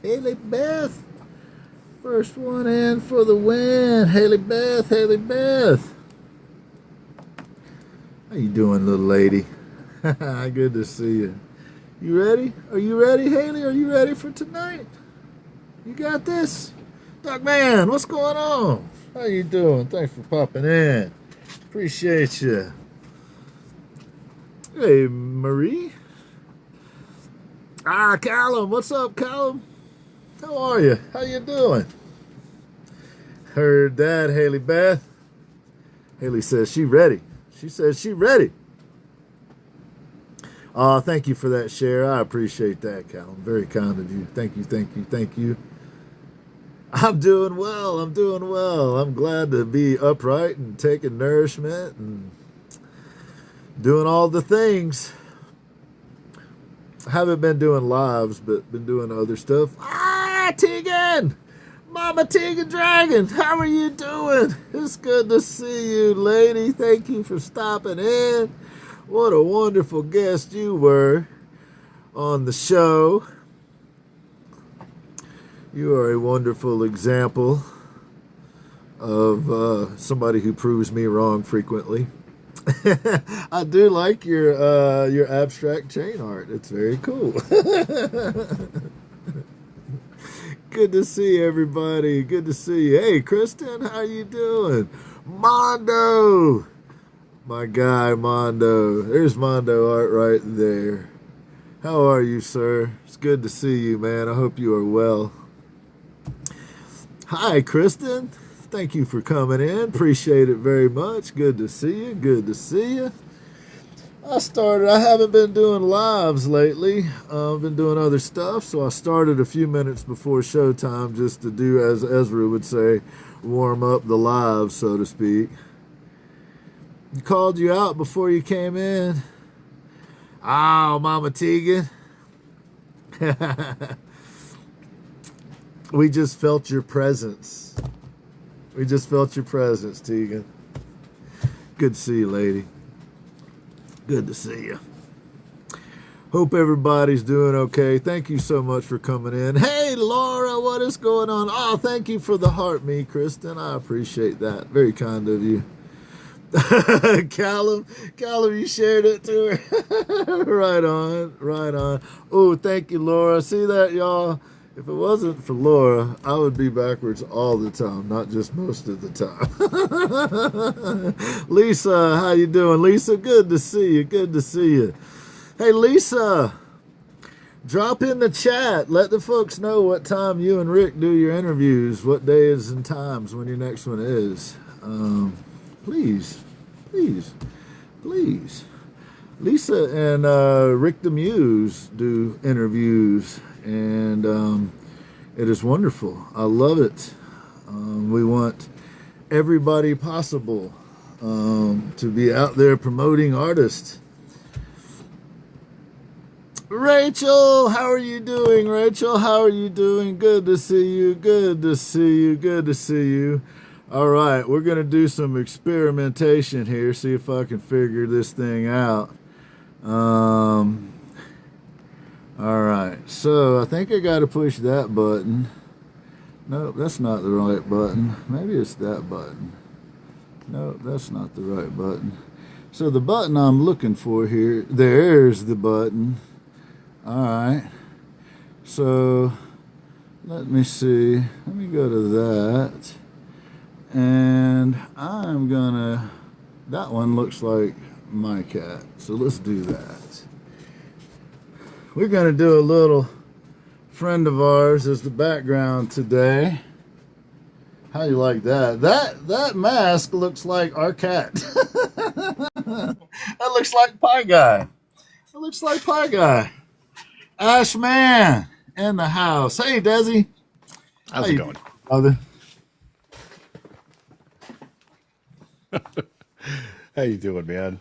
Haley Beth. First one in for the win. Haley Beth, Haley Beth. How you doing, little lady? Good to see you. You ready? Are you ready, Haley? Are you ready for tonight? You got this? Doc Man, what's going on? How you doing? Thanks for popping in. Appreciate you. Hey, Marie. Callum. What's up, Callum? How are you? How you doing? Heard that, Haley Beth. Haley says she ready. She says she ready. Thank you for that share. I appreciate that, Callum. Very kind of you. Thank you, thank you, thank you. I'm doing well. I'm doing well. I'm glad to be upright and taking nourishment and doing all the things. I haven't been doing lives, but been doing other stuff. Tegan! Mama Tegan Dragon, how are you doing? It's good to see you, lady. Thank you for stopping in. What a wonderful guest you were on the show. You are a wonderful example of somebody who proves me wrong frequently. I do like your abstract chain art. It's very cool. Good to see everybody. Good to see you. Hey, Kristen, how you doing? Mondo, my guy, Mondo. There's Mondo art right there. How are you, sir? It's good to see you, man. I hope you are well. Hi, Kristen. Thank you for coming in. Appreciate it very much. Good to see you. Good to see you. I haven't been doing lives lately. I've been doing other stuff, so I started a few minutes before showtime just to do, as Ezra would say, warm up the live, so to speak. Called you out before you came in. Oh, Mama Tegan. We just felt your presence. We just felt your presence, Tegan. Good to see you, lady. Good to see you. Hope everybody's doing okay. Thank you so much for coming in. Hey, Laura, what is going on? Oh, thank you for the heart, me, Kristen. I appreciate that. Very kind of you. Callum, you shared it to her. Right on, right on. Oh, thank you, Laura. See that, y'all? If it wasn't for Laura, I would be backwards all the time, not just most of the time. Lisa, how you doing? Lisa, good to see you. Good to see you. Hey, Lisa, drop in the chat. Let the folks know what time you and Rick do your interviews, what days and times when your next one is. Please. Lisa and Rick the Muse do interviews, and it is wonderful. I love it. We want everybody possible to be out there promoting artists. Rachel, how are you doing, Rachel? How are you doing? Good to see you. Good to see you. Good to see you. All right, we're going to do some experimentation here, see if I can figure this thing out. All right, so I think I got to push that button. Nope, that's not the right button. Maybe it's that button. Nope, that's not the right button. So the button I'm looking for here, there's the button. All right, so let me see. Let me go to that. And I'm gonna, that one looks like my cat, so let's do that. We're gonna do a little friend of ours as the background today. How you like that? That mask looks like our cat. That looks like Pie Guy. It looks like Pie Guy. A.S.H. Man in the house. Hey, Desi. How's it going? Mother? How you doing, man?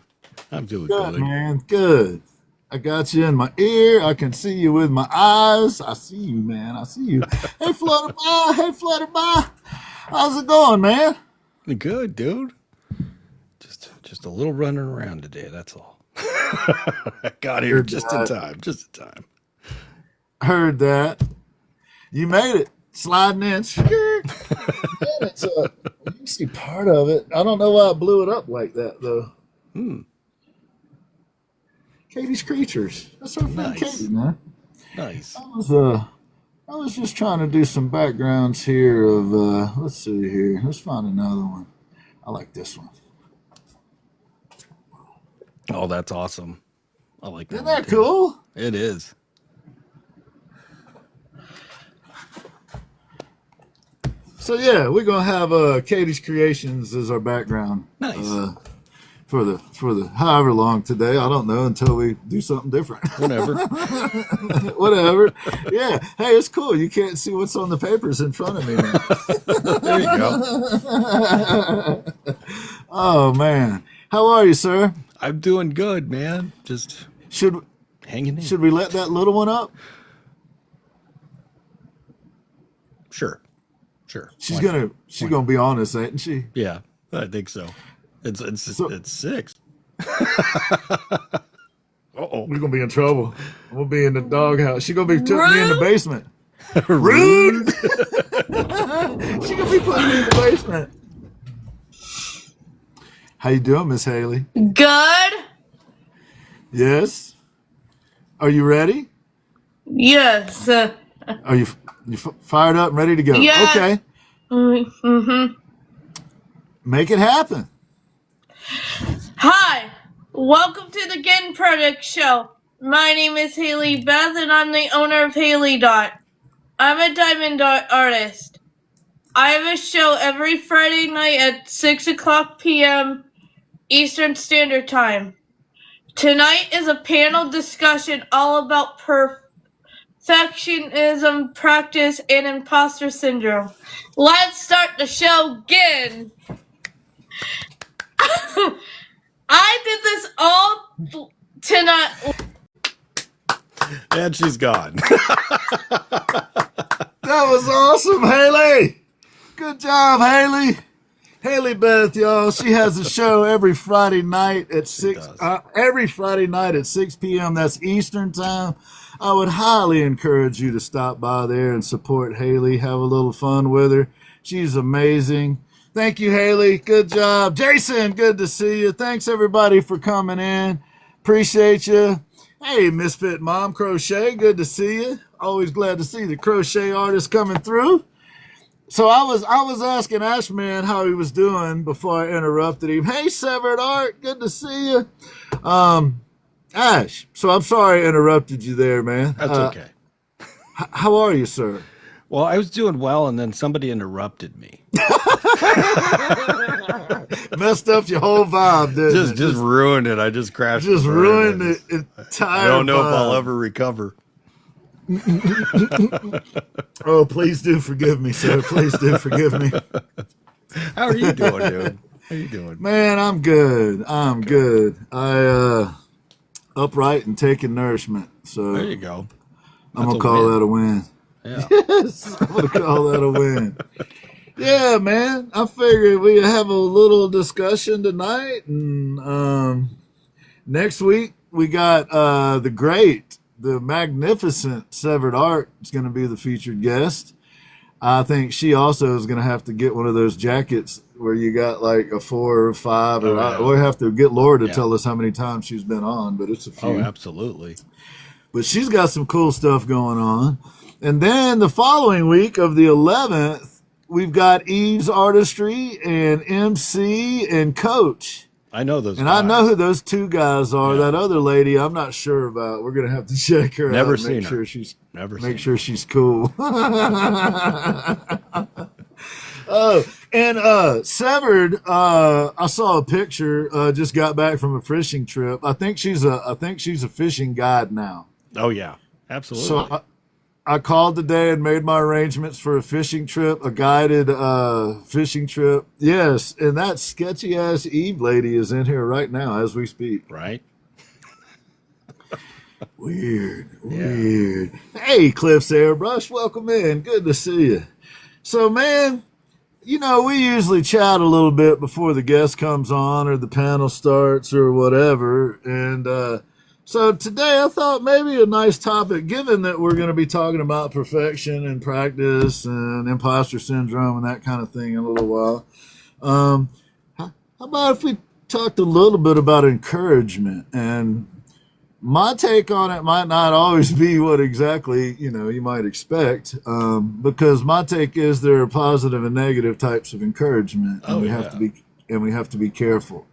I'm doing Good, good. man. Good. I got you in my ear. I can see you with my eyes. I see you, man. I see you. Hey, Flutterby. Hey, Flutterby. How's it going, man? Good, dude. Just a little running around today. That's all. I got here just in time. Just in time. Heard that. You made it. Sliding in. Man, it's you can see part of it. I don't know why I blew it up like that, though. Katie's Creatures. That's our friend Katie, man. Nice. I was just trying to do some backgrounds here of, let's see here. Let's find another one. I like this one. Oh, that's awesome. I like that. Isn't that cool? It is. So yeah, we're gonna have Katie's Creations as our background. Nice. For the however long today, I don't know, until we do something different. Whatever. Whatever. Yeah. Hey, it's cool. You can't see what's on the papers in front of me now. There you go. Oh man, how are you, sir? I'm doing good, man. Just hanging in. Should we let that little one up? Sure. She's gonna be honest, ain't she? Yeah, I think so. It's 6. Uh-oh. We're gonna be in trouble. We'll be in the doghouse. She's gonna be putting me in the basement. Rude. She's gonna be putting me in the basement. How you doing, Miss Haley? Good. Yes. Are you ready? Yes. Are you fired up and ready to go? Yeah. Okay. Mm-hmm. Make it happen. Hi. Welcome to the Ginn Project Show. My name is Haley Beth, and I'm the owner of Haley Dot. I'm a diamond dot artist. I have a show every Friday night at 6:00 p.m. Eastern Standard Time. Tonight is a panel discussion all about perfectionism, practice, and imposter syndrome. Let's start the show again. I did this all tonight. And she's gone. That was awesome, Haley. Good job, Haley. Haley Beth, y'all. She has a show every Friday night at 6. Every Friday night at 6 p.m. That's Eastern time. I would highly encourage you to stop by there and support Haley. Have a little fun with her. She's amazing. Thank you, Haley. Good job. Jason, good to see you. Thanks, everybody, for coming in. Appreciate you. Hey, Misfit Mom Crochet, good to see you. Always glad to see the crochet artist coming through. So I was asking A.S.H. Man how he was doing before I interrupted him. Hey, Severed Art, good to see you. A.S.H., so I'm sorry I interrupted you there, man. That's okay. How are you, sir? Well, I was doing well, and then somebody interrupted me. Messed up your whole vibe, didn't it? Just ruined it. I just crashed. Just ruined the entire I don't know vibe. if I'll ever recover. Oh, please do forgive me, sir. Please do forgive me. How are you doing, dude? How you doing? Man, I'm good. I'm good. I upright and taking nourishment. So There you go. I'm going to call that a win. Yeah. Yes, I'm going to call that a win. Yeah, man. I figured we have a little discussion tonight. And next week, we got the magnificent Severed Art is going to be the featured guest. I think she also is going to have to get one of those jackets where you got like a 4 or 5. We'll have to get Laura to tell us how many times she's been on, but it's a few. Oh, absolutely. But she's got some cool stuff going on. And then the following week of the 11th, we've got Eve's Artistry and MC and Coach. I know those and guys. I know who those two guys are. Yeah. That other lady, I'm not sure about. We're going to have to check her Never out. Seen Make her. sure she's Never Make seen sure her. she's cool. Oh, and Severed, I saw a picture, just got back from a fishing trip. I think she's a fishing guide now. Oh, yeah. Absolutely. So I called today and made my arrangements for a fishing trip, a guided fishing trip. Yes, and that sketchy ass Eve lady is in here right now as we speak. Right? Weird. Hey, Cliff's Airbrush, welcome in. Good to see you. So, man, you know, we usually chat a little bit before the guest comes on or the panel starts or whatever. And So today I thought maybe a nice topic, given that we're going to be talking about perfection and practice and imposter syndrome and that kind of thing in a little while. How about if we talked a little bit about encouragement? And my take on it might not always be what exactly, you might expect, because my take is there are positive and negative types of encouragement, and we have to be careful.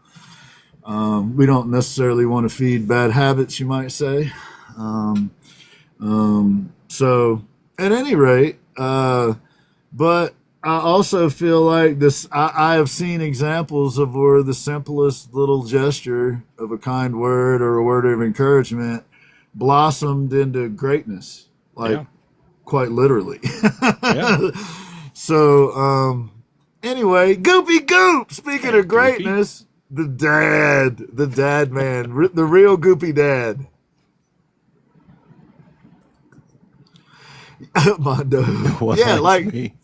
We don't necessarily want to feed bad habits, you might say. So at any rate, but I also feel like this, I have seen examples of where the simplest little gesture of a kind word or a word of encouragement blossomed into greatness, quite literally. Yeah. So, anyway, Goopy Goop, speaking of greatness, the dad man, the real Goopy dad. Mondo. Yeah, like me.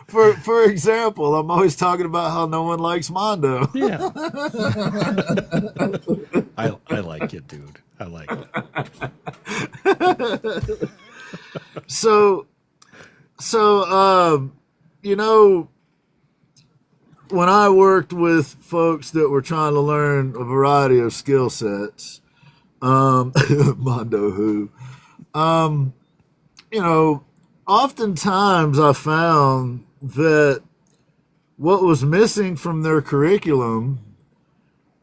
For example, I'm always talking about how no one likes Mondo. Yeah. I like it, dude. I like it. So, when I worked with folks that were trying to learn a variety of skill sets, Mondo who, oftentimes I found that what was missing from their curriculum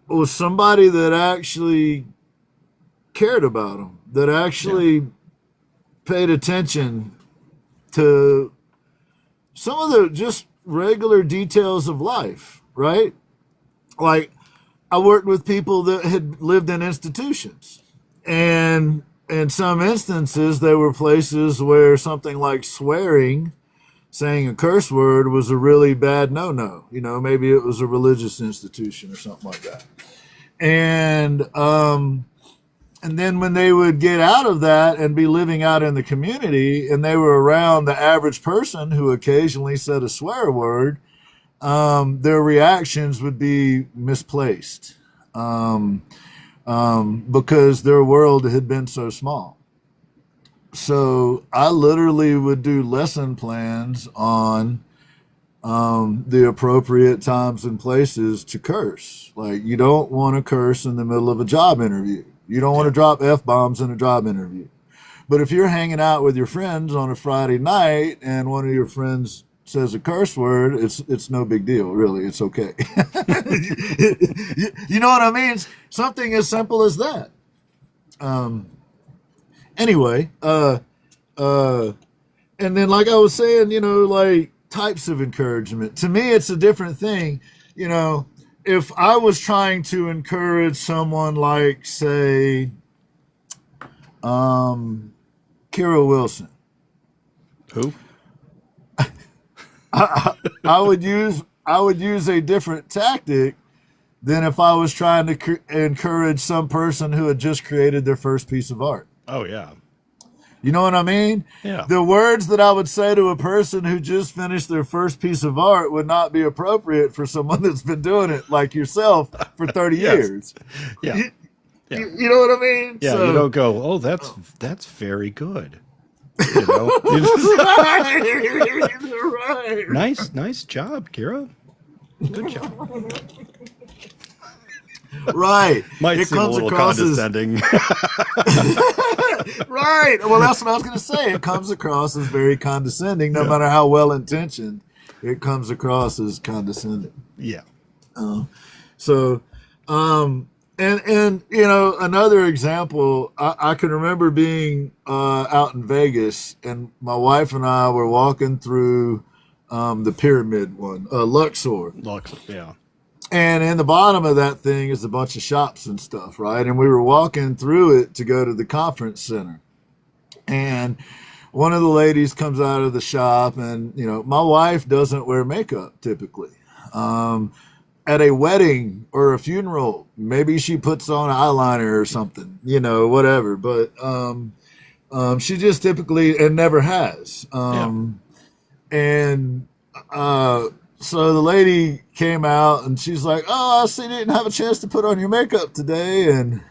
was somebody that actually cared about them, that actually paid attention to some of the just regular details of life, right? Like, I worked with people that had lived in institutions, and in some instances, there were places where something like swearing, saying a curse word, was a really bad no-no. Maybe it was a religious institution or something like that. And then when they would get out of that and be living out in the community, and they were around the average person who occasionally said a swear word, their reactions would be misplaced, because their world had been so small. So I literally would do lesson plans on the appropriate times and places to curse. Like, you don't want to curse in the middle of a job interview. You don't want to drop F-bombs in a job interview. But if you're hanging out with your friends on a Friday night and one of your friends says a curse word, it's no big deal, really. It's okay. You know what I mean? Something as simple as that. Anyway, and then, like I was saying, like types of encouragement. To me, it's a different thing. If I was trying to encourage someone like, say, Kira Wilson. Who? I would use a different tactic than if I was trying to encourage some person who had just created their first piece of art. Oh, yeah. You know what I mean? Yeah. The words that I would say to a person who just finished their first piece of art would not be appropriate for someone that's been doing it like yourself for 30 years. Yeah. You know what I mean? Yeah, So, you don't go, oh, that's very good. Right. Nice job, Kira. Good job. Right. Might seem a little condescending. Right. Well, that's what I was going to say. It comes across as very condescending, no matter how well intentioned. It comes across as condescending. Yeah. And another example, I can remember being out in Vegas, and my wife and I were walking through the pyramid one, Luxor. Yeah. And in the bottom of that thing is a bunch of shops and stuff, right? And we were walking through it to go to the conference center. And one of the ladies comes out of the shop, and, my wife doesn't wear makeup typically. At a wedding or a funeral, maybe she puts on eyeliner or something, whatever. But she just typically, and never has. So the lady came out, and she's like, "Oh, I see you didn't have a chance to put on your makeup today." And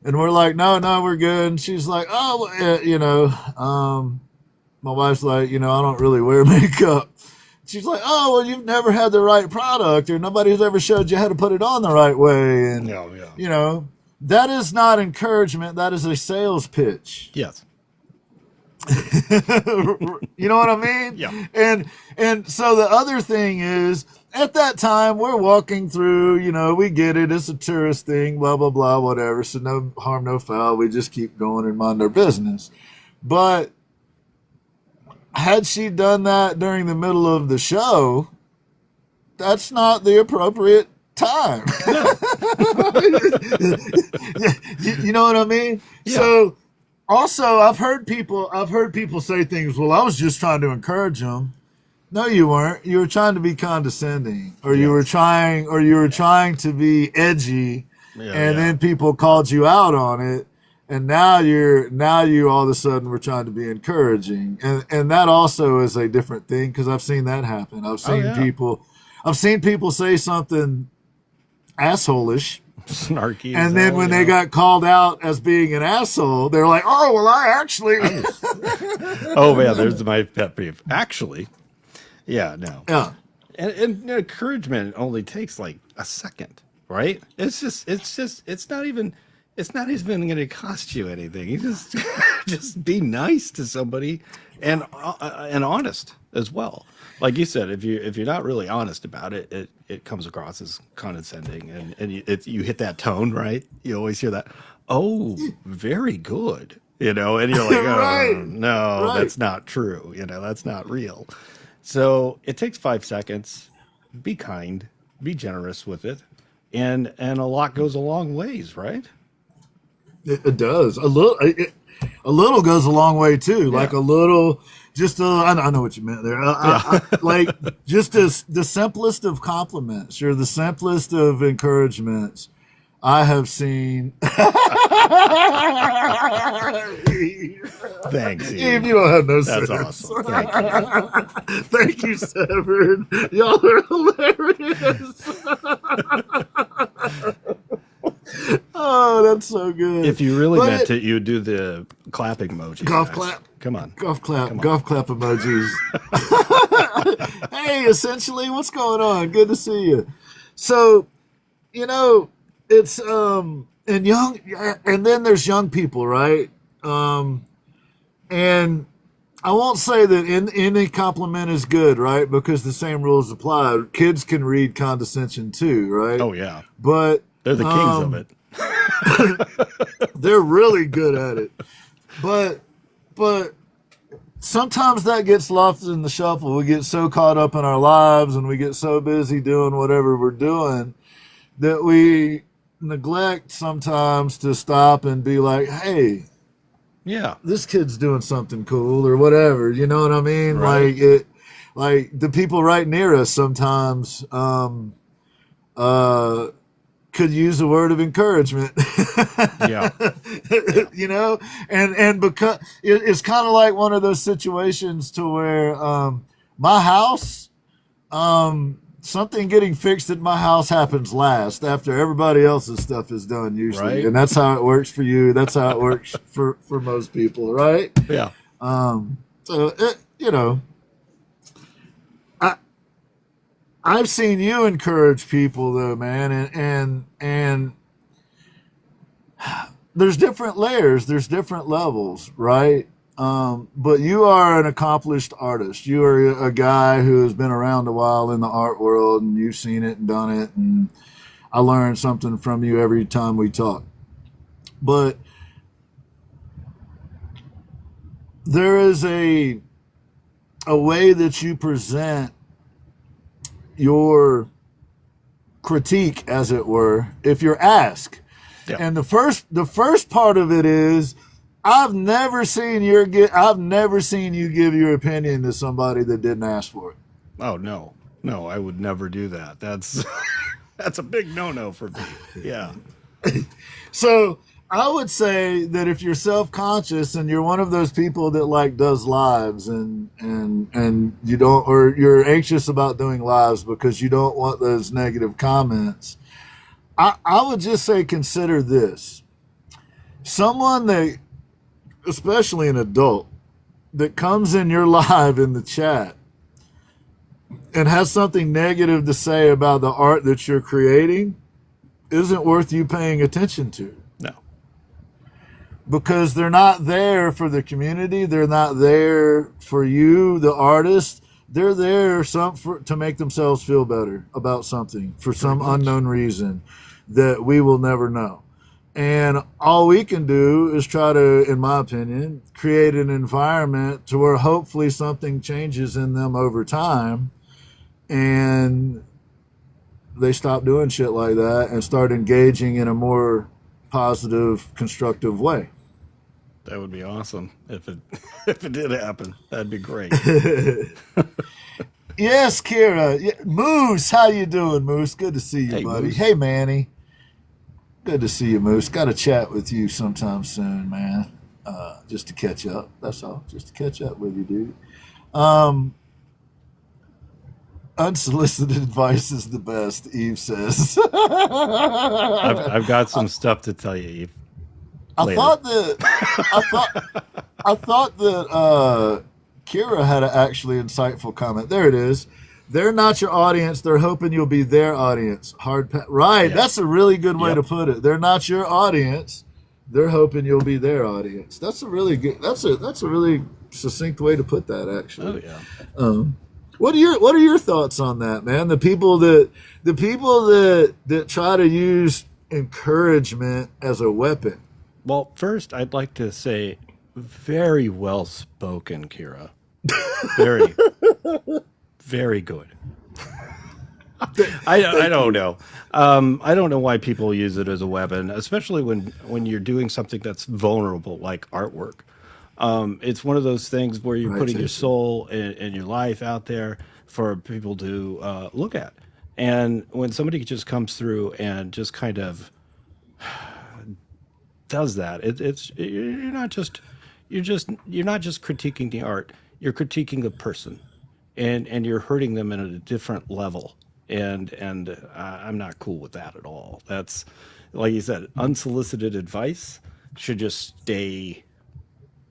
And we're like, no, we're good. And she's like, oh, my wife's like, I don't really wear makeup. She's like, oh, well, you've never had the right product, or nobody's ever showed you how to put it on the right way. And, that is not encouragement. That is a sales pitch. Yes. You know what I mean? Yeah. And so the other thing is, at that time, we're walking through, we get it. It's a tourist thing, blah, blah, blah, whatever. So no harm, no foul. We just keep going and mind our business. But had she done that during the middle of the show, that's not the appropriate time. You know what I mean? Yeah. So also, I've heard people say things, well, I was just trying to encourage them. No, you weren't. You were trying to be condescending, or you were trying to be edgy, then people called you out on it, and now you all of a sudden were trying to be encouraging, and that also is a different thing, because I've seen that happen. I've seen people say something asshole-ish, snarky, and then when they got called out as being an asshole, they're like, oh, well, I actually. Oh yeah, there's my pet peeve. Actually. Yeah, no. Yeah. And encouragement only takes like a second, right? It's not even going to cost you anything. You just be nice to somebody and honest as well. Like you said, if you're not really honest about it, it comes across as condescending, and you hit that tone, right? You always hear that. Oh, very good. And you're like, oh, right. No, right. That's not true. That's not real. So it takes 5 seconds. Be kind, be generous with it, and a lot goes a long ways, right? It does. A little goes a long way too. Yeah. Like a little, I know what you meant there. Like just the simplest of compliments, or the simplest of encouragements I have seen. Thanks, Eve. You don't have no sense. That's awesome. Thank you, Severn. Y'all are hilarious. Oh, that's so good. If you really meant it, you do the clapping emoji. Golf clap. Come on. Golf clap emojis. Hey, essentially, what's going on? Good to see you. So, it's and then there's young people, right? And I won't say that any compliment is good, right? Because the same rules apply. Kids can read condescension too, right? Oh yeah. But they're the kings of it. They're really good at it. But sometimes that gets lost in the shuffle. We get so caught up in our lives, and we get so busy doing whatever we're doing, that we neglect sometimes to stop and be like, hey, yeah, this kid's doing something cool, or whatever. You know what I mean? Right. Like the people right near us sometimes could use a word of encouragement. Yeah. And because it's kind of like one of those situations to where my house, something getting fixed at my house happens last after everybody else's stuff is done usually. Right. And that's how it works for you. That's how it works for most people, right? Yeah. So I've seen you encourage people though, man, and there's different layers, there's different levels, right? But you are an accomplished artist. You are a guy who has been around a while in the art world, and you've seen it and done it, and I learn something from you every time we talk. But there is a way that you present your critique, as it were, if you're asked. Yeah. And the first part of it is, I've never seen you give your opinion to somebody that didn't ask for it. Oh no, I would never do that. That's a big no for me. Yeah. So I would say that if you're self-conscious and you're one of those people that does lives and you don't, or you're anxious about doing lives because you don't want those negative comments, I would just say consider this. someone that, especially an adult, that comes in your live in the chat and has something negative to say about the art that you're creating isn't worth you paying attention to. No. Because they're not there for the community. They're not there for you, the artist. They're there to make themselves feel better about something for some unknown reason that we will never know. And all we can do is try to, in my opinion, create an environment to where hopefully something changes in them over time and they stop doing shit like that and start engaging in a more positive, constructive way. That would be awesome if it if it did happen. That'd be great. Yes, Kira. Moose, how you doing, Moose? Good to see you, Hey, buddy. Moose. Hey, Manny. Good to see you, Moose. Got to chat with you sometime soon, man. Just to catch up. That's all. Just to catch up with you, dude. Unsolicited advice is the best, Eve says. I've got some stuff to tell you, Eve. I thought that Kira had an actually insightful comment. There it is. They're not your audience. They're hoping you'll be their audience. Right. Yeah. That's a really good way to put it. They're not your audience. They're hoping you'll be their audience. That's a really good. That's a really succinct way to put that. Actually. Oh yeah. What are your thoughts on that, man? The people that try to use encouragement as a weapon. Well, first, I'd like to say, very well spoken, Kira. Very, very good. I don't know. I don't know why people use it as a weapon, especially when you're doing something that's vulnerable, like artwork. It's one of those things where you're putting your soul and your life out there for people to look at. And when somebody just comes through and just kind of does that, you're not just critiquing the art. You're critiquing the person, and you're hurting them at a different level. And I'm not cool with that at all. That's, like you said, unsolicited advice should just stay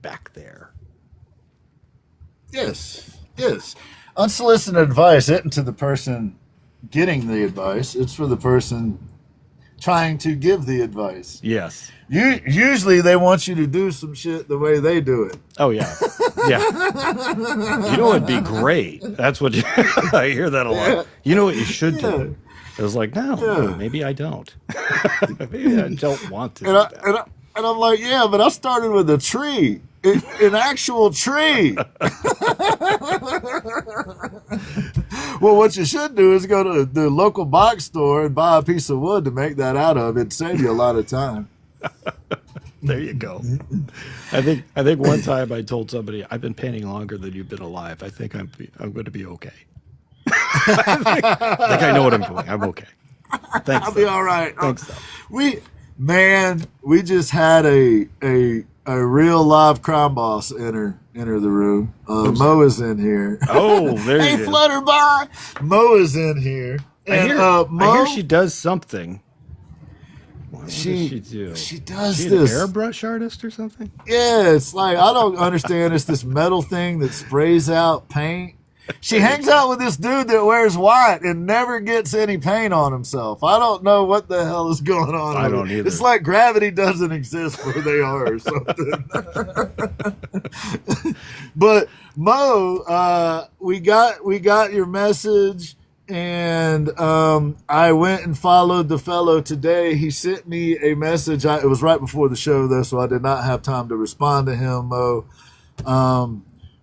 back there. Yes. Unsolicited advice isn't to the person getting the advice. It's for the person trying to give the advice. Yes. Usually they want you to do some shit the way they do it. Oh, yeah. Yeah. You know what'd be great? That's what I hear that a lot. Yeah. You know what you should do? It was like, no, maybe I don't. Maybe I don't want to do that. And I'm like, yeah, but I started with a tree. An actual tree. Well, what you should do is go to the local box store and buy a piece of wood to make that out of. It'd save you a lot of time. There you go. I think one time I told somebody, I've been painting longer than you've been alive. I think I'm going to be okay. I think I know what I'm doing. I'm okay. Thanks. I'll be all right. Thanks. We just had a real live crime boss enter the room. Mo is in here. Oh, there you go. Hey, Flutterby. Mo is in here. And, I hear she does something. What does she do? She does She this. an airbrush artist or something? Yeah, it's like, I don't understand. It's this metal thing that sprays out paint. She hangs out with this dude that wears white and never gets any paint on himself. I don't know what the hell is going on. I don't either. It's like gravity doesn't exist where they are or something. But Mo, we got your message, and I went and followed the fellow today. He sent me a message. It was right before the show though, so I did not have time to respond to him, Mo.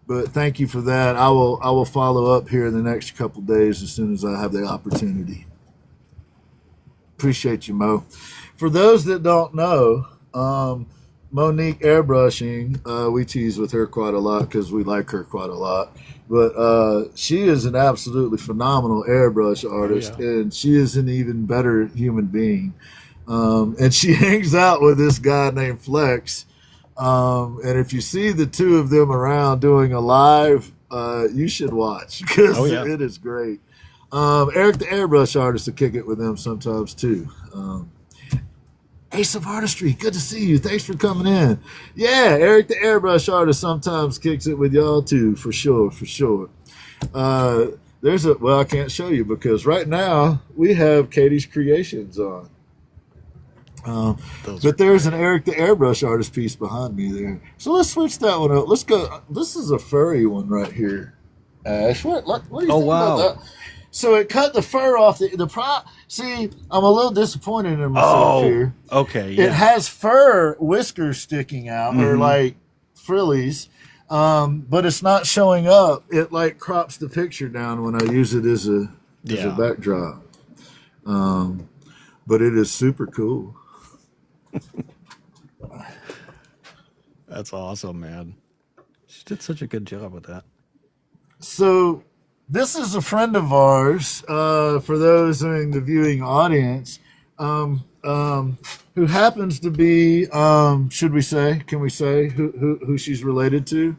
But thank you for that. I will follow up here in the next couple days as soon as I have the opportunity. Appreciate you, Mo. For those that don't know, Monique Airbrushing, we tease with her quite a lot because we like her quite a lot. But she is an absolutely phenomenal airbrush artist, and she is an even better human being. And she hangs out with this guy named Flex. And if you see the two of them around doing a live, you should watch because it is great. Eric the airbrush artist will kick it with them sometimes too. Ace of Artistry, good to see you. Thanks for coming in. Yeah, Eric the Airbrush Artist sometimes kicks it with y'all too, for sure, for sure. Well, I can't show you because right now we have Katie's Creations on. But there's an Eric the Airbrush Artist piece behind me there. So let's switch that one up. Let's go. This is a furry one right here. Ash, what do you think about that? So it cut the fur off See, I'm a little disappointed in myself here. Okay, yeah. It has fur whiskers sticking out or like frillies, but it's not showing up. It like crops the picture down when I use it as a backdrop. But it is super cool. That's awesome, man. She did such a good job with that. So this is a friend of ours, for those in the viewing audience, who happens to be, can we say who she's related to?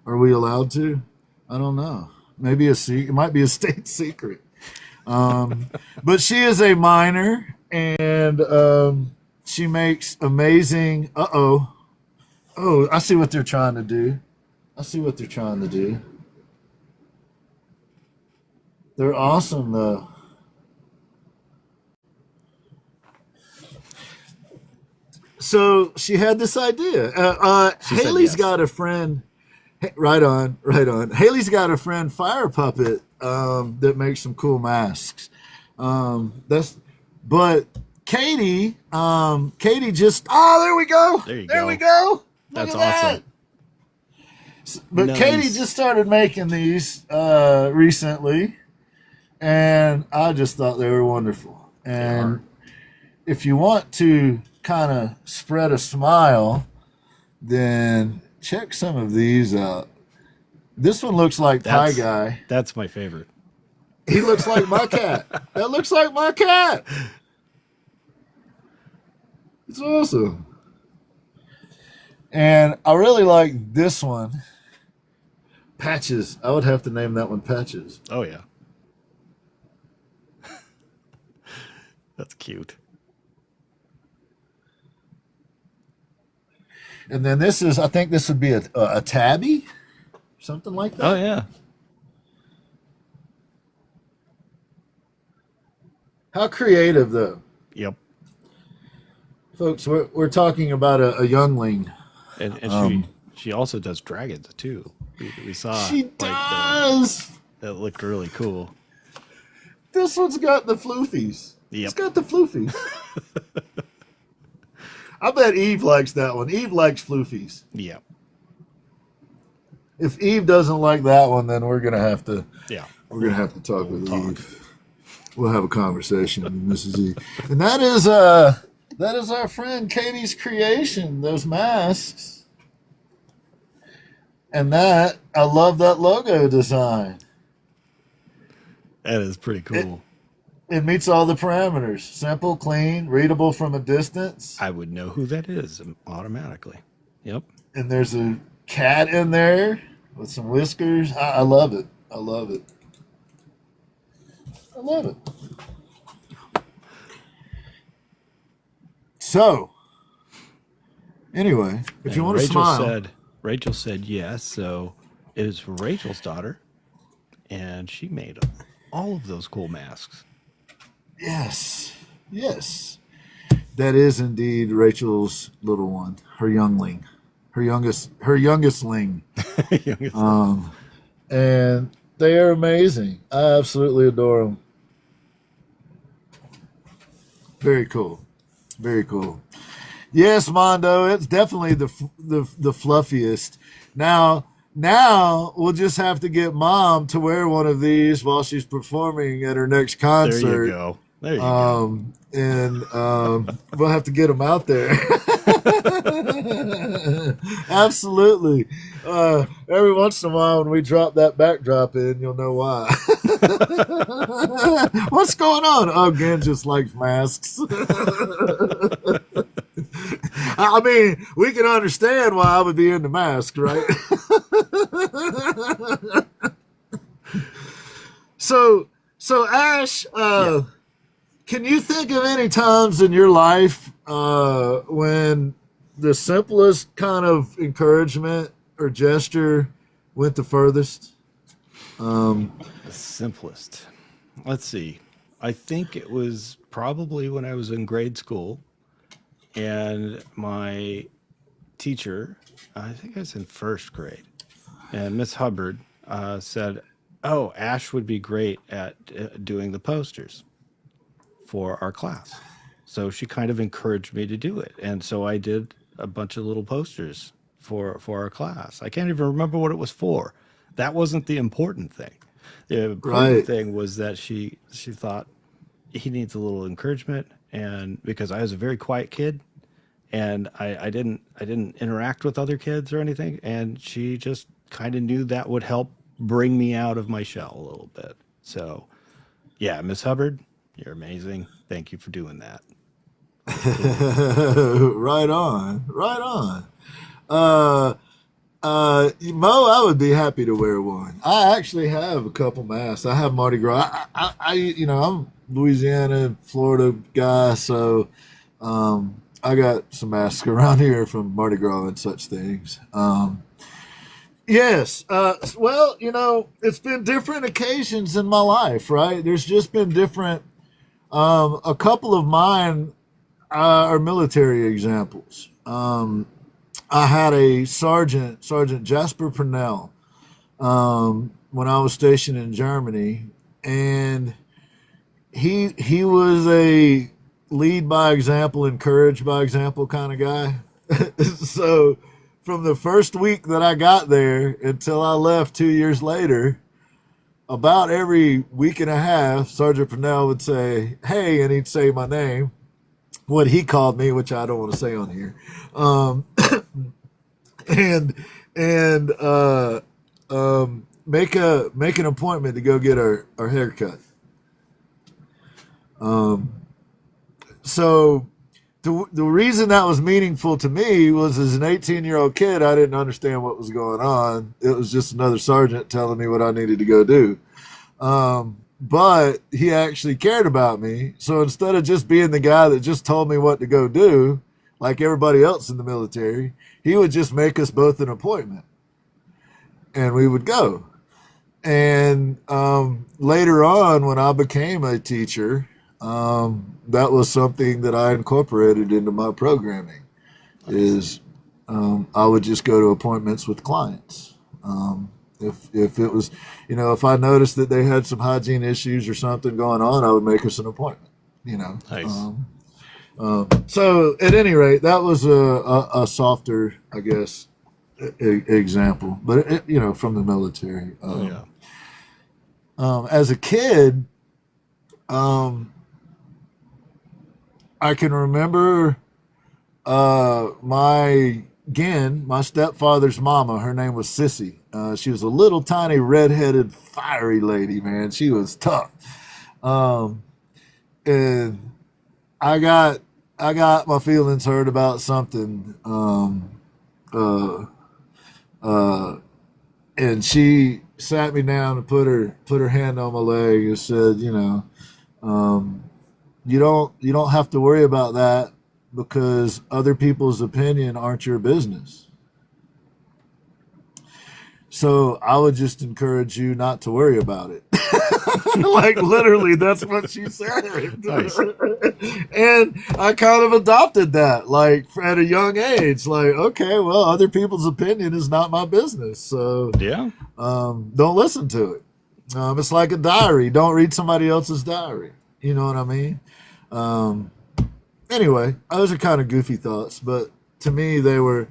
Are we allowed to? I don't know. Maybe it might be a state secret. But she is a minor, and she makes amazing. Oh, I see what they're trying to do. They're awesome, though. So she had this idea. Haley's got a friend. Right on. Haley's got a friend, Fire Puppet, that makes some cool masks. But Katie just. Oh, there we go. There we go. That's awesome. But nice. Katie just started making these recently, and I just thought they were wonderful. And if you want to kind of spread a smile, then check some of these out. This one looks like Pie Guy. That's my favorite. He looks like my cat. That looks like my cat. It's awesome. And I really like this one. Patches. I would have to name that one Patches. Oh, yeah. That's cute. And then this is, I think this would be a tabby, something like that. Oh, yeah. How creative, though. Yep. Folks, we're talking about a youngling. And she also does dragons, too. We saw. She does. That looked really cool. This one's got the floofies. Yep. It's got the floofies. I bet Eve likes that one. Eve likes floofies. Yep. If Eve doesn't like that one, then we're gonna have to. Yeah. We're gonna have to talk with Eve. We'll have a conversation with Mrs. Eve. And that is our friend Katie's creation. Those masks. And I love that logo design. That is pretty cool. It meets all the parameters. Simple, clean, readable from a distance. I would know who that is automatically. Yep. And there's a cat in there with some whiskers. I love it. I love it. So, anyway, if you want to smile. Rachel said yes, so it is Rachel's daughter, and she made all of those cool masks. Yes. That is indeed Rachel's little one, her youngling, her youngest ling. And they are amazing. I absolutely adore them. Very cool. Yes, Mondo, it's definitely the fluffiest. Now we'll just have to get Mom to wear one of these while she's performing at her next concert. There you go. And we'll have to get them out there. Absolutely. Every once in a while when we drop that backdrop in, you'll know why. What's going on? Oh, Ginn just likes masks. I mean, we can understand why I would be into masks, right? So Ash, can you think of any times in your life when the simplest kind of encouragement or gesture went the furthest? The simplest. Let's see. I think it was probably when I was in grade school, and my teacher, I think I was in first grade, and Miss Hubbard said, "Oh, Ash would be great at doing the posters for our class." So she kind of encouraged me to do it, and so I did a bunch of little posters for our class. I can't even remember what it was for. That wasn't the important thing. The important thing was that she thought he needs a little encouragement, and because I was a very quiet kid, and I didn't interact with other kids or anything, and she just kind of knew that would help bring me out of my shell a little bit. So, yeah, Miss Hubbard, you're amazing. Thank you for doing that. Right on. Mo, I would be happy to wear one. I actually have a couple masks. I have Mardi Gras. I'm Louisiana, Florida guy, so I got some masks around here from Mardi Gras and such things. Yes. Well, it's been different occasions in my life, right? There's just been different. A couple of mine are military examples. I had a Sergeant Jasper Purnell, when I was stationed in Germany, and he was a lead by example, encourage by example kind of guy. So from the first week that I got there until I left 2 years later, about every week and a half, Sergeant Purnell would say, "Hey," and he'd say my name, what he called me, which I don't want to say on here. Make an appointment to go get our haircut. So the reason that was meaningful to me was, as an 18-year-old kid, I didn't understand what was going on. It was just another sergeant telling me what I needed to go do. But he actually cared about me. So instead of just being the guy that just told me what to go do, like everybody else in the military, he would just make us both an appointment, and we would go. And later on, when I became a teacher, that was something that I incorporated into my programming. Is I would just go to appointments with clients. If it was, if I noticed that they had some hygiene issues or something going on, I would make us an appointment. Nice. So at any rate, that was a softer, I guess, example, but from the military. As a kid, I can remember my stepfather's mama. Her name was Sissy. She was a little tiny redheaded fiery lady, man. She was tough. And I got my feelings hurt about something. And she sat me down and put her hand on my leg and said, you don't have to worry about that, because other people's opinion aren't your business. So I would just encourage you not to worry about it. Like, literally, that's what she said. Nice. And I kind of adopted that, like, at a young age. Like, okay, well, other people's opinion is not my business. So Yeah. don't listen to it. It's like a diary. Don't read somebody else's diary. You know what I mean? Anyway, those are kind of goofy thoughts, but to me, they were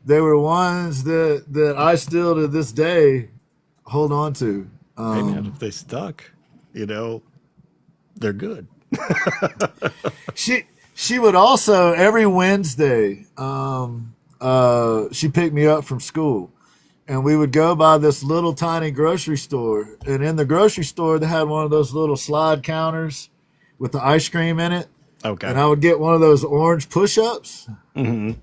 ones that I still to this day hold on to. Hey man, if they stuck, they're good. She would also, every Wednesday, she picked me up from school, and we would go by this little tiny grocery store, and in the grocery store they had one of those little slide counters with the ice cream in it. Okay. And I would get one of those orange push-ups. Mm-hmm.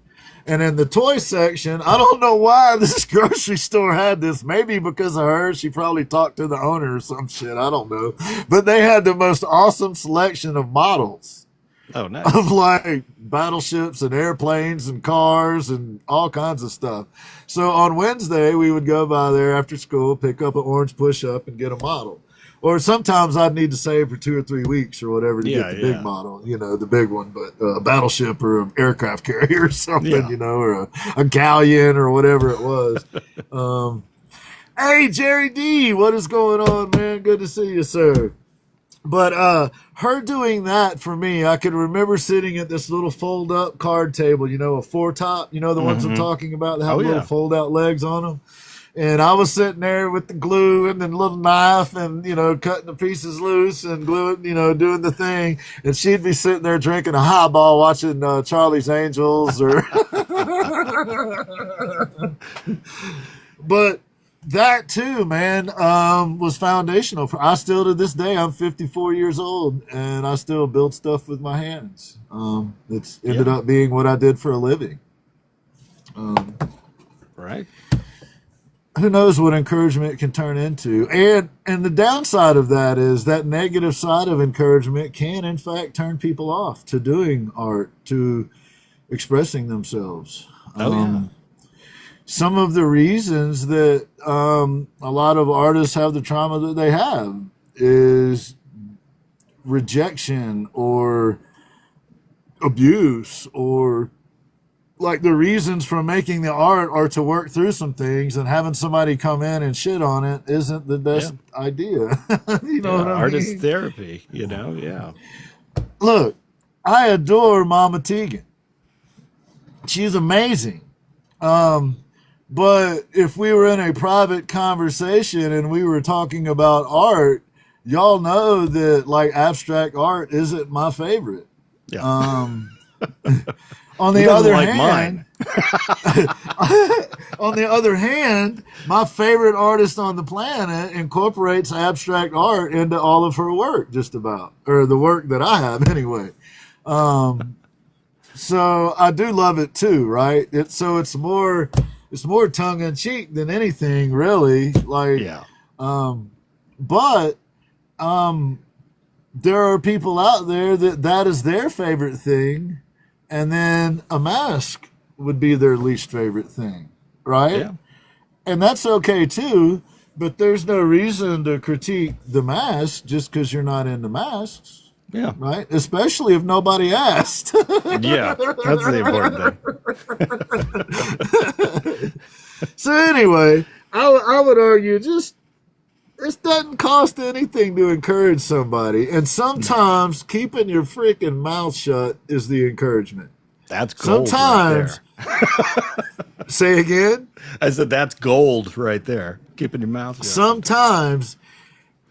And in the toy section, I don't know why this grocery store had this. Maybe because of her, she probably talked to the owner or some shit. I don't know. But they had the most awesome selection of models. Oh, nice. of like battleships and airplanes and cars and all kinds of stuff. So on Wednesday, we would go by there after school, pick up an orange push-up and get a model. Or sometimes I'd need to save for 2 or 3 weeks or whatever to get the big model, the big one, but a battleship or an aircraft carrier or something, or a galleon or whatever it was. Hey, Jerry D, what is going on, man? Good to see you, sir. But her doing that for me, I could remember sitting at this little fold-up card table, a four-top, the ones I'm talking about that have little fold-out legs on them. And I was sitting there with the glue and the little knife and, cutting the pieces loose and gluing, doing the thing. And she'd be sitting there drinking a highball watching Charlie's Angels But that too, man, was foundational. I still, to this day, I'm 54 years old and I still build stuff with my hands. It's ended up being what I did for a living. Right. Who knows what encouragement can turn into. And the downside of that is that negative side of encouragement can, in fact, turn people off to doing art, to expressing themselves. Some of the reasons that a lot of artists have the trauma that they have is rejection or abuse, or like the reasons for making the art are to work through some things, and having somebody come in and shit on it isn't the best idea. What I mean? Artist therapy, Look, I adore Mama Tegan. She's amazing. But if we were in a private conversation and we were talking about art, y'all know that like abstract art isn't my favorite. On the other hand, my favorite artist on the planet incorporates abstract art into all of her work, just about, or the work that I have anyway. So I do love it too, right? It's more tongue in cheek than anything, really. But there are people out there that is their favorite thing. And then a mask would be their least favorite thing, right? Yeah. And that's okay too, but there's no reason to critique the mask just because you're not into masks. Yeah. Right? Especially if nobody asked. Yeah, that's the important thing. So anyway, I would argue it doesn't cost anything to encourage somebody. And sometimes keeping your freaking mouth shut is the encouragement. That's gold. Sometimes. Right there. Say again? I said that's gold right there. Keeping your mouth shut. Sometimes,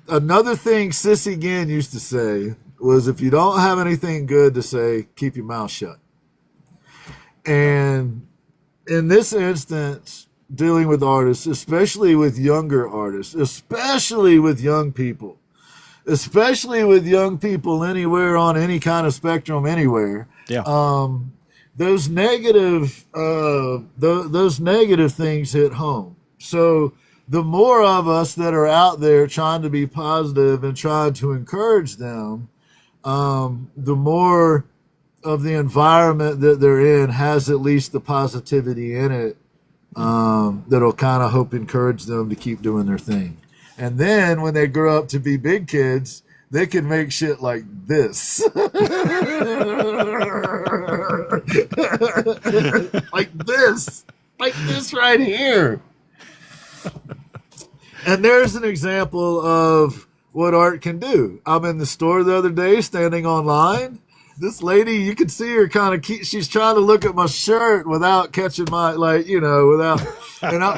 another thing Sissy Ginn used to say was, if you don't have anything good to say, keep your mouth shut. And in this instance, dealing with artists, especially with younger artists, especially with young people anywhere on any kind of spectrum, anywhere. Yeah. Those negative things hit home. So the more of us that are out there trying to be positive and trying to encourage them, the more of the environment that they're in has at least the positivity in it. That'll kind of encourage them to keep doing their thing. And then when they grow up to be big kids, they can make shit like this. like this right here. And there's an example of what art can do. I'm in the store the other day standing online. This lady, you can see her she's trying to look at my shirt without catching my,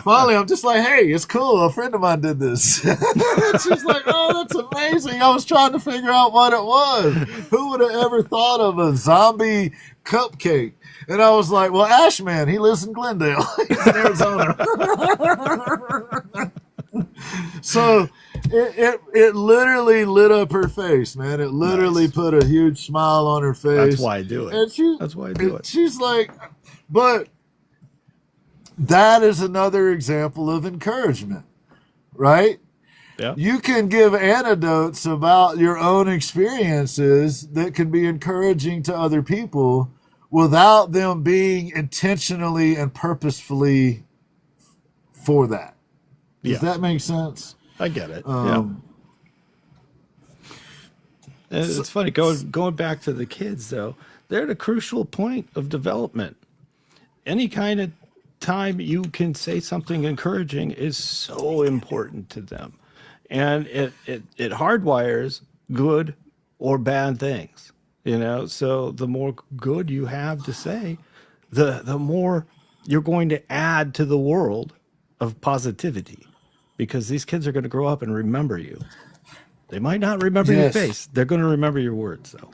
finally I'm just like, hey, it's cool. A friend of mine did this. She's like, oh, that's amazing. I was trying to figure out what it was. Who would have ever thought of a zombie cupcake? And I was like, well, A.S.H. Man, he lives in Glendale. He's in Arizona. So it literally lit up her face, man. It literally put a huge smile on her face. That's why I do it. That's why I do it. She's like, but that is another example of encouragement, right? Yeah. You can give anecdotes about your own experiences that can be encouraging to other people without them being intentionally and purposefully for that. Does that make sense? I get it. Yeah. And it's funny going back to the kids though. They're at a crucial point of development. Any kind of time you can say something encouraging is so important to them, and it hardwires good or bad things. So the more good you have to say, the more you're going to add to the world of positivity, because these kids are going to grow up and remember you. They might not remember your face. They're going to remember your words, though.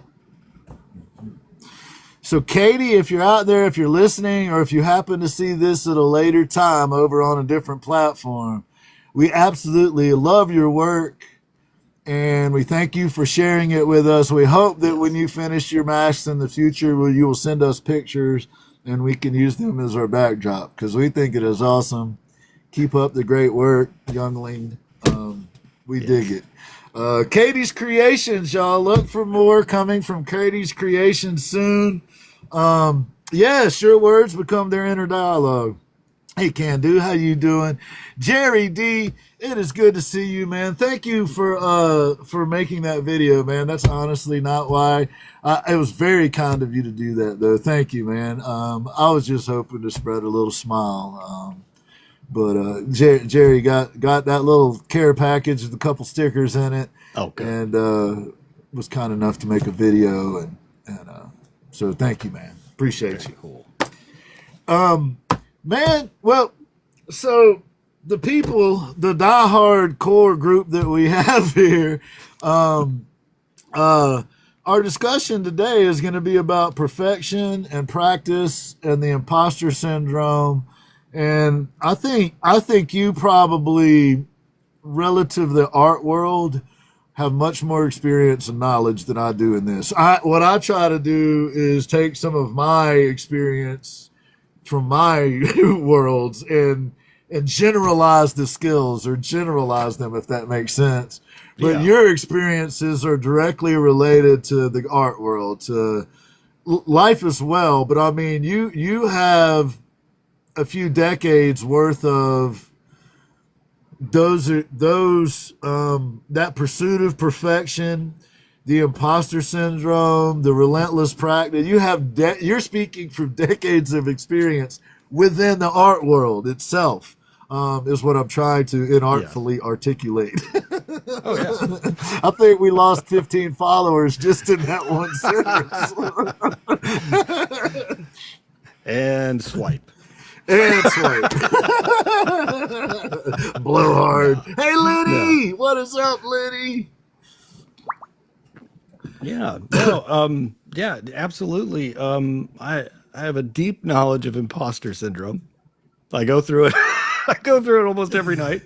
So, Katie, if you're out there, if you're listening, or if you happen to see this at a later time over on a different platform, we absolutely love your work, and we thank you for sharing it with us. We hope that when you finish your masks in the future, you will send us pictures, and we can use them as our backdrop, because we think it is awesome. Keep up the great work, youngling. We dig it. Katie's Creations, y'all. Look for more coming from Katie's Creations soon. Yes, your words become their inner dialogue. Hey, Can Do, how you doing? Jerry D, it is good to see you, man. Thank you for making that video, man. That's honestly not why. It was very kind of you to do that, though. Thank you, man. I was just hoping to spread a little smile. But Jerry got that little care package with a couple stickers in it. Oh, good. And was kind enough to make a video, and so thank you, man. Appreciate you. Cool. Man, well, so the people, the diehard core group that we have here, our discussion today is going to be about perfection and practice and the imposter syndrome. And I think you probably, relative to the art world, have much more experience and knowledge than I do in this. What I try to do is take some of my experience from my worlds and generalize the skills, or generalize them, if that makes sense. But your experiences are directly related to the art world, to life as well. But I mean, you have a few decades worth of that pursuit of perfection, the imposter syndrome, the relentless practice. You have you're speaking from decades of experience within the art world itself, is what I'm trying to inartfully articulate. Oh yeah. I think we lost 15 followers just in that one sentence. And swipe. And swipe. Blow hard. Hey, Liddy! Yeah. What is up, Liddy? Yeah. No, yeah, absolutely. I have a deep knowledge of imposter syndrome. I go through it. I go through it almost every night.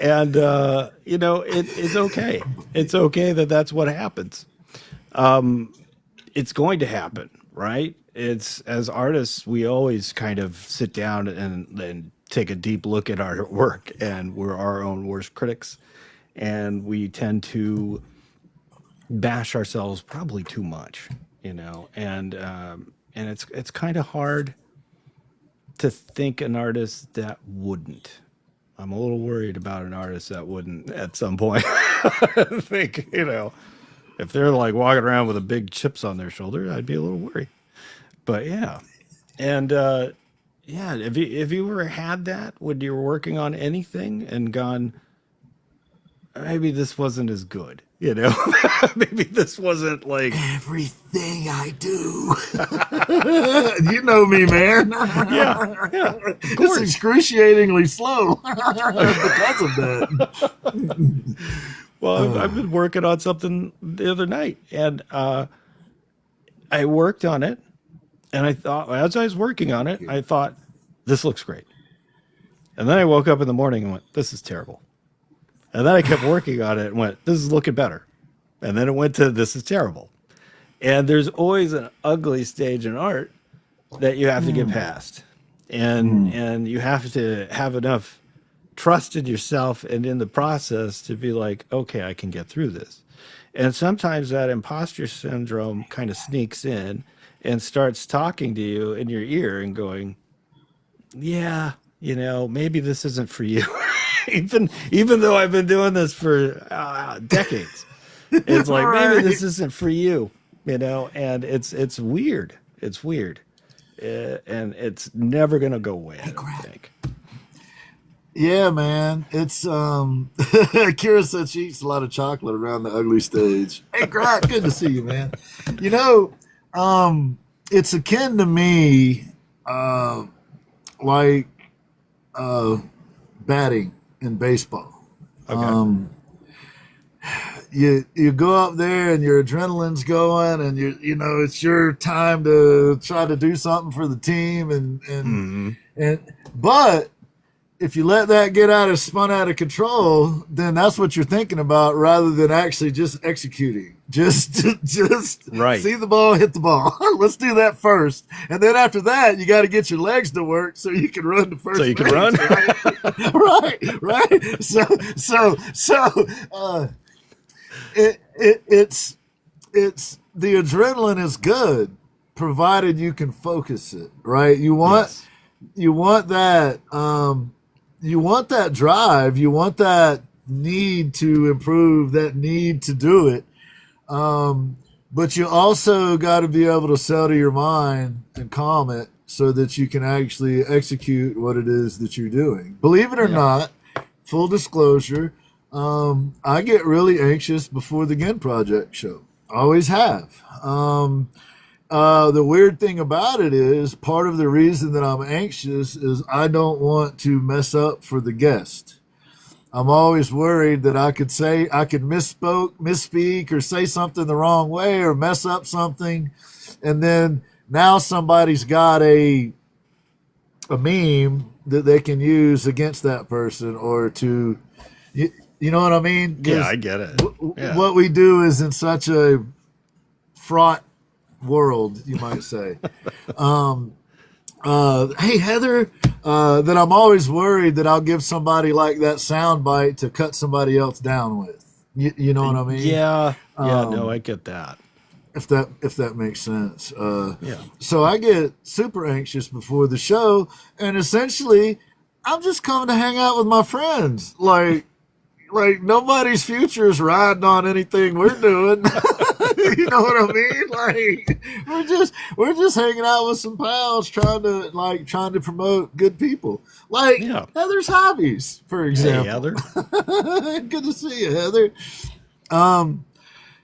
And, it's okay. It's okay that that's what happens. It's going to happen, right? It's, as artists, we always kind of sit down and take a deep look at our work, and we're our own worst critics. And we tend to bash ourselves probably too much, and it's kind of hard to think an artist that wouldn't. I'm a little worried about an artist that wouldn't at some point. I think, if they're like walking around with a big chips on their shoulder, I'd be a little worried. But yeah. And have you ever had that when you were working on anything and gone, maybe this wasn't as good, maybe this wasn't like everything I do. You know me, man. Yeah. It's excruciatingly slow because of that. Well, I've been working on something the other night, and I worked on it, and I thought, as I was working on it, I thought, this looks great. And then I woke up in the morning and went, this is terrible. And then I kept working on it and went, this is looking better. And then it went to, this is terrible. And there's always an ugly stage in art that you have to get past. And you have to have enough trusted yourself and in the process to be like, okay, I can get through this. And sometimes that imposter syndrome kind of sneaks in and starts talking to you in your ear and going, yeah, maybe this isn't for you. even though I've been doing this for decades, it's like, maybe this isn't for you, and it's weird. It's weird. And it's never going to go away, I don't think. Yeah, man. It's Kira said she eats a lot of chocolate around the ugly stage. Hey, Grant, good to see you, man. It's akin to me, like batting in baseball. Okay. You go up there and your adrenaline's going, and it's your time to try to do something for the team, but if you let that get spun out of control, then that's what you're thinking about rather than actually just executing. Just right. See the ball, hit the ball. Let's do that first. And then after that, you got to get your legs to work so you can run to first. So you can run. Right. It's the adrenaline is good provided you can focus it, right? You want that you want that drive, you want that need to improve, that need to do it. But you also got to be able to settle your mind and calm it so that you can actually execute what it is that you're doing. Believe it or not, full disclosure, I get really anxious before the Ginn Project show. Always have. The weird thing about it is part of the reason that I'm anxious is I don't want to mess up for the guest. I'm always worried that I could misspeak or say something the wrong way or mess up something. And then now somebody's got a meme that they can use against that person or to, you know what I mean? Yeah, I get it. What we do is in such a fraught world, you might say. Hey, Heather, that I'm always worried that I'll give somebody like that sound bite to cut somebody else down with. You know what I mean? Yeah. No, I get that. If that makes sense. So I get super anxious before the show, and essentially, I'm just coming to hang out with my friends. Like nobody's future is riding on anything we're doing. You know what I mean? Like we're just hanging out with some pals trying to promote good people. Like Heather's hobbies, for example. Hey, Heather. Good to see you, Heather.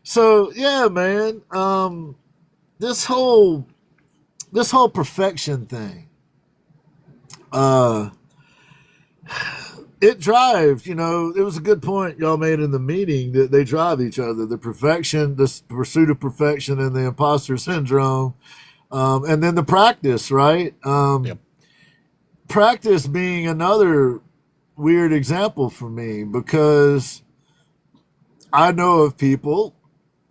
So yeah, man. This whole perfection thing. It drives, it was a good point y'all made in the meeting that they drive each other. The pursuit of perfection and the imposter syndrome. And then the practice, right? Practice being another weird example for me because I know of people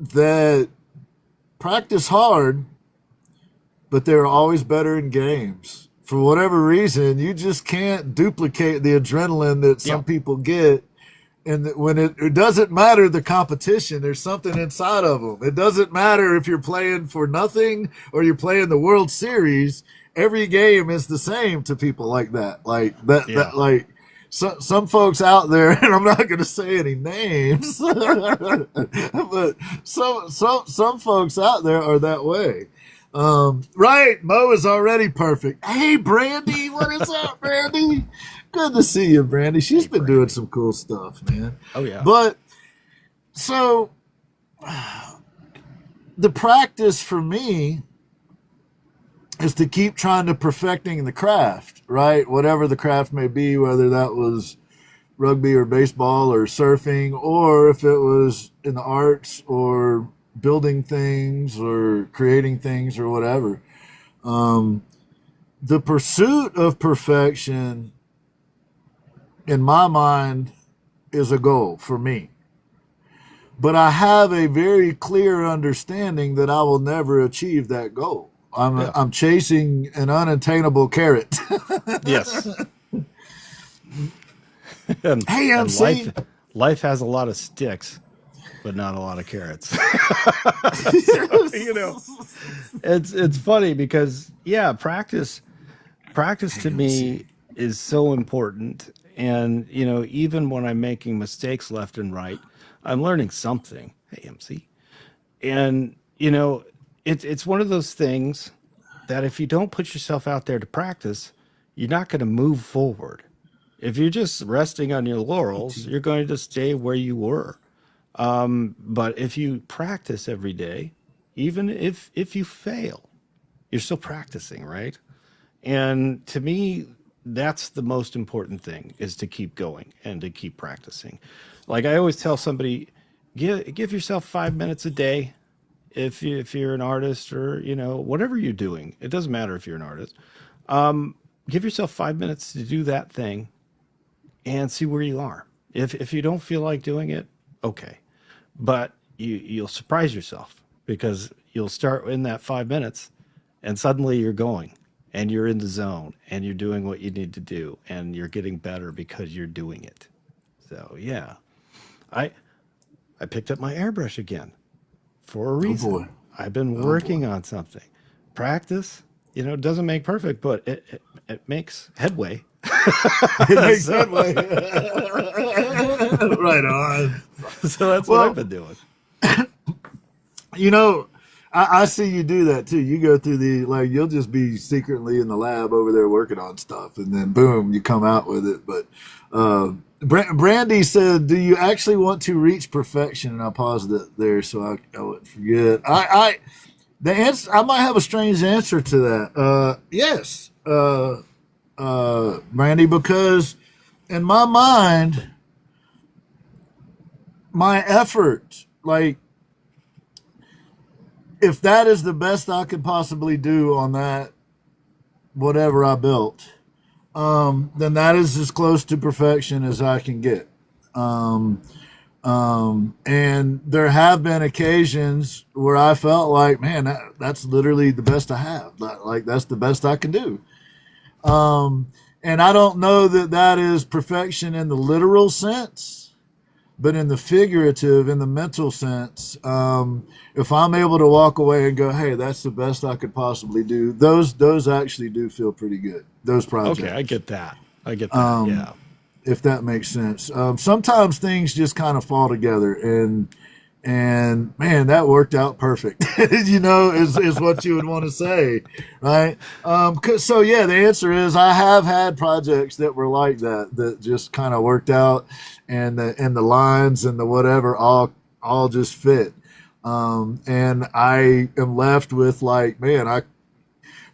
that practice hard, but they're always better in games. For whatever reason, you just can't duplicate the adrenaline that some people get. And when it doesn't matter the competition, there's something inside of them. It doesn't matter if you're playing for nothing or you're playing the World Series. Every game is the same to people like that. Some folks out there, and I'm not going to say any names, but some folks out there are that way. Right. Mo is already perfect. Hey, Brandy. What is up, Brandy? Good to see you, Brandy. She's been doing some cool stuff, man. Oh, yeah. But so the practice for me is to keep trying to perfecting the craft, right? Whatever the craft may be, whether that was rugby or baseball or surfing, or if it was in the arts or building things or creating things or whatever. The pursuit of perfection, in my mind, is a goal for me. But I have a very clear understanding that I will never achieve that goal. I'm chasing an unattainable carrot. Yes. and, Hey, and MC. life has a lot of sticks, but not a lot of carrots. So, it's funny because practice to me is so important. And even when I'm making mistakes left and right, I'm learning something. Hey, MC. And it's one of those things that if you don't put yourself out there to practice, you're not going to move forward. If you're just resting on your laurels, you're going to stay where you were. But if you practice every day, even if you fail, you're still practicing, right? And to me, that's the most important thing, is to keep going and to keep practicing. Like I always tell somebody, give yourself 5 minutes a day. If you're an artist, or whatever you're doing, it doesn't matter if you're an artist. Give yourself 5 minutes to do that thing and see where you are. If you don't feel like doing it, okay. But you'll surprise yourself, because you'll start in that 5 minutes and suddenly you're going and you're in the zone and you're doing what you need to do and you're getting better because you're doing it. So yeah, I picked up my airbrush again for a reason. boy. I've been working on something. Practice, doesn't make perfect, but it makes headway. It makes headway. Right on. So that's what I've been doing. I see you do that too. You go through you'll just be secretly in the lab over there working on stuff, and then boom, you come out with it. But Brandy said, "Do you actually want to reach perfection?" And I paused it there so I wouldn't forget. The answer, I might have a strange answer to that. Yes, Brandy, because in my mind, my effort, if that is the best I could possibly do on that, whatever I built, then that is as close to perfection as I can get. And there have been occasions where I felt like, man, that's literally the best I have. Like that's the best I can do. And I don't know that is perfection in the literal sense, but in the figurative, in the mental sense, if I'm able to walk away and go, hey, that's the best I could possibly do, those actually do feel pretty good. Those projects. Okay, I get that. Yeah. If that makes sense. Sometimes things just kind of fall together, and man, that worked out perfect. Is what you would want to say, right? So yeah, the answer is I have had projects that were like that just kind of worked out, and the lines and the whatever all just fit. And I am left with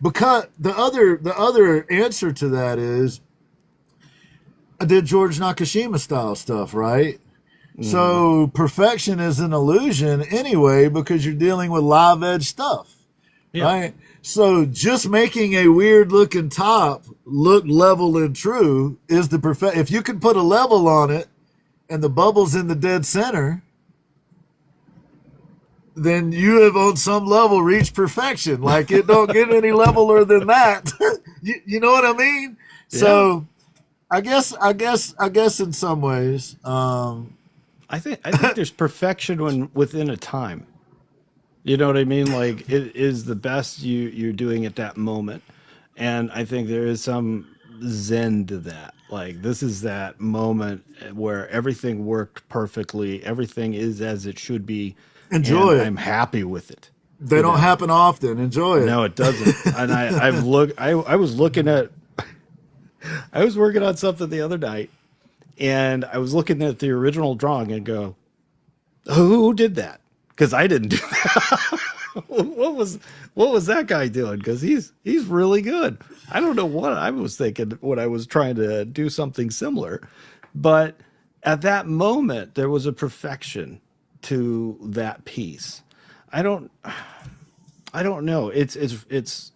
because the other answer to that is I did George Nakashima style stuff, right? Mm-hmm. So perfection is an illusion anyway, because you're dealing with live edge stuff, right? So just making a weird looking top look level and true is the perfect. If you can put a level on it and the bubble's in the dead center, then you have on some level reached perfection. Like it don't get any leveler than that. You know what I mean? Yeah. So I guess in some ways, I think there's perfection within a time. You know what I mean? Like it is the best you're doing at that moment, and I think there is some zen to that. Like this is that moment where everything worked perfectly, everything is as it should be. Enjoy it. I'm happy with it. They don't happen often. Enjoy it. No, it doesn't. And I was working on something the other night, and I was looking at the original drawing and go, who did that? Because I didn't do that. What was that guy doing? Because he's really good. I don't know what I was thinking when I was trying to do something similar, but at that moment there was a perfection to that piece. I don't know. It's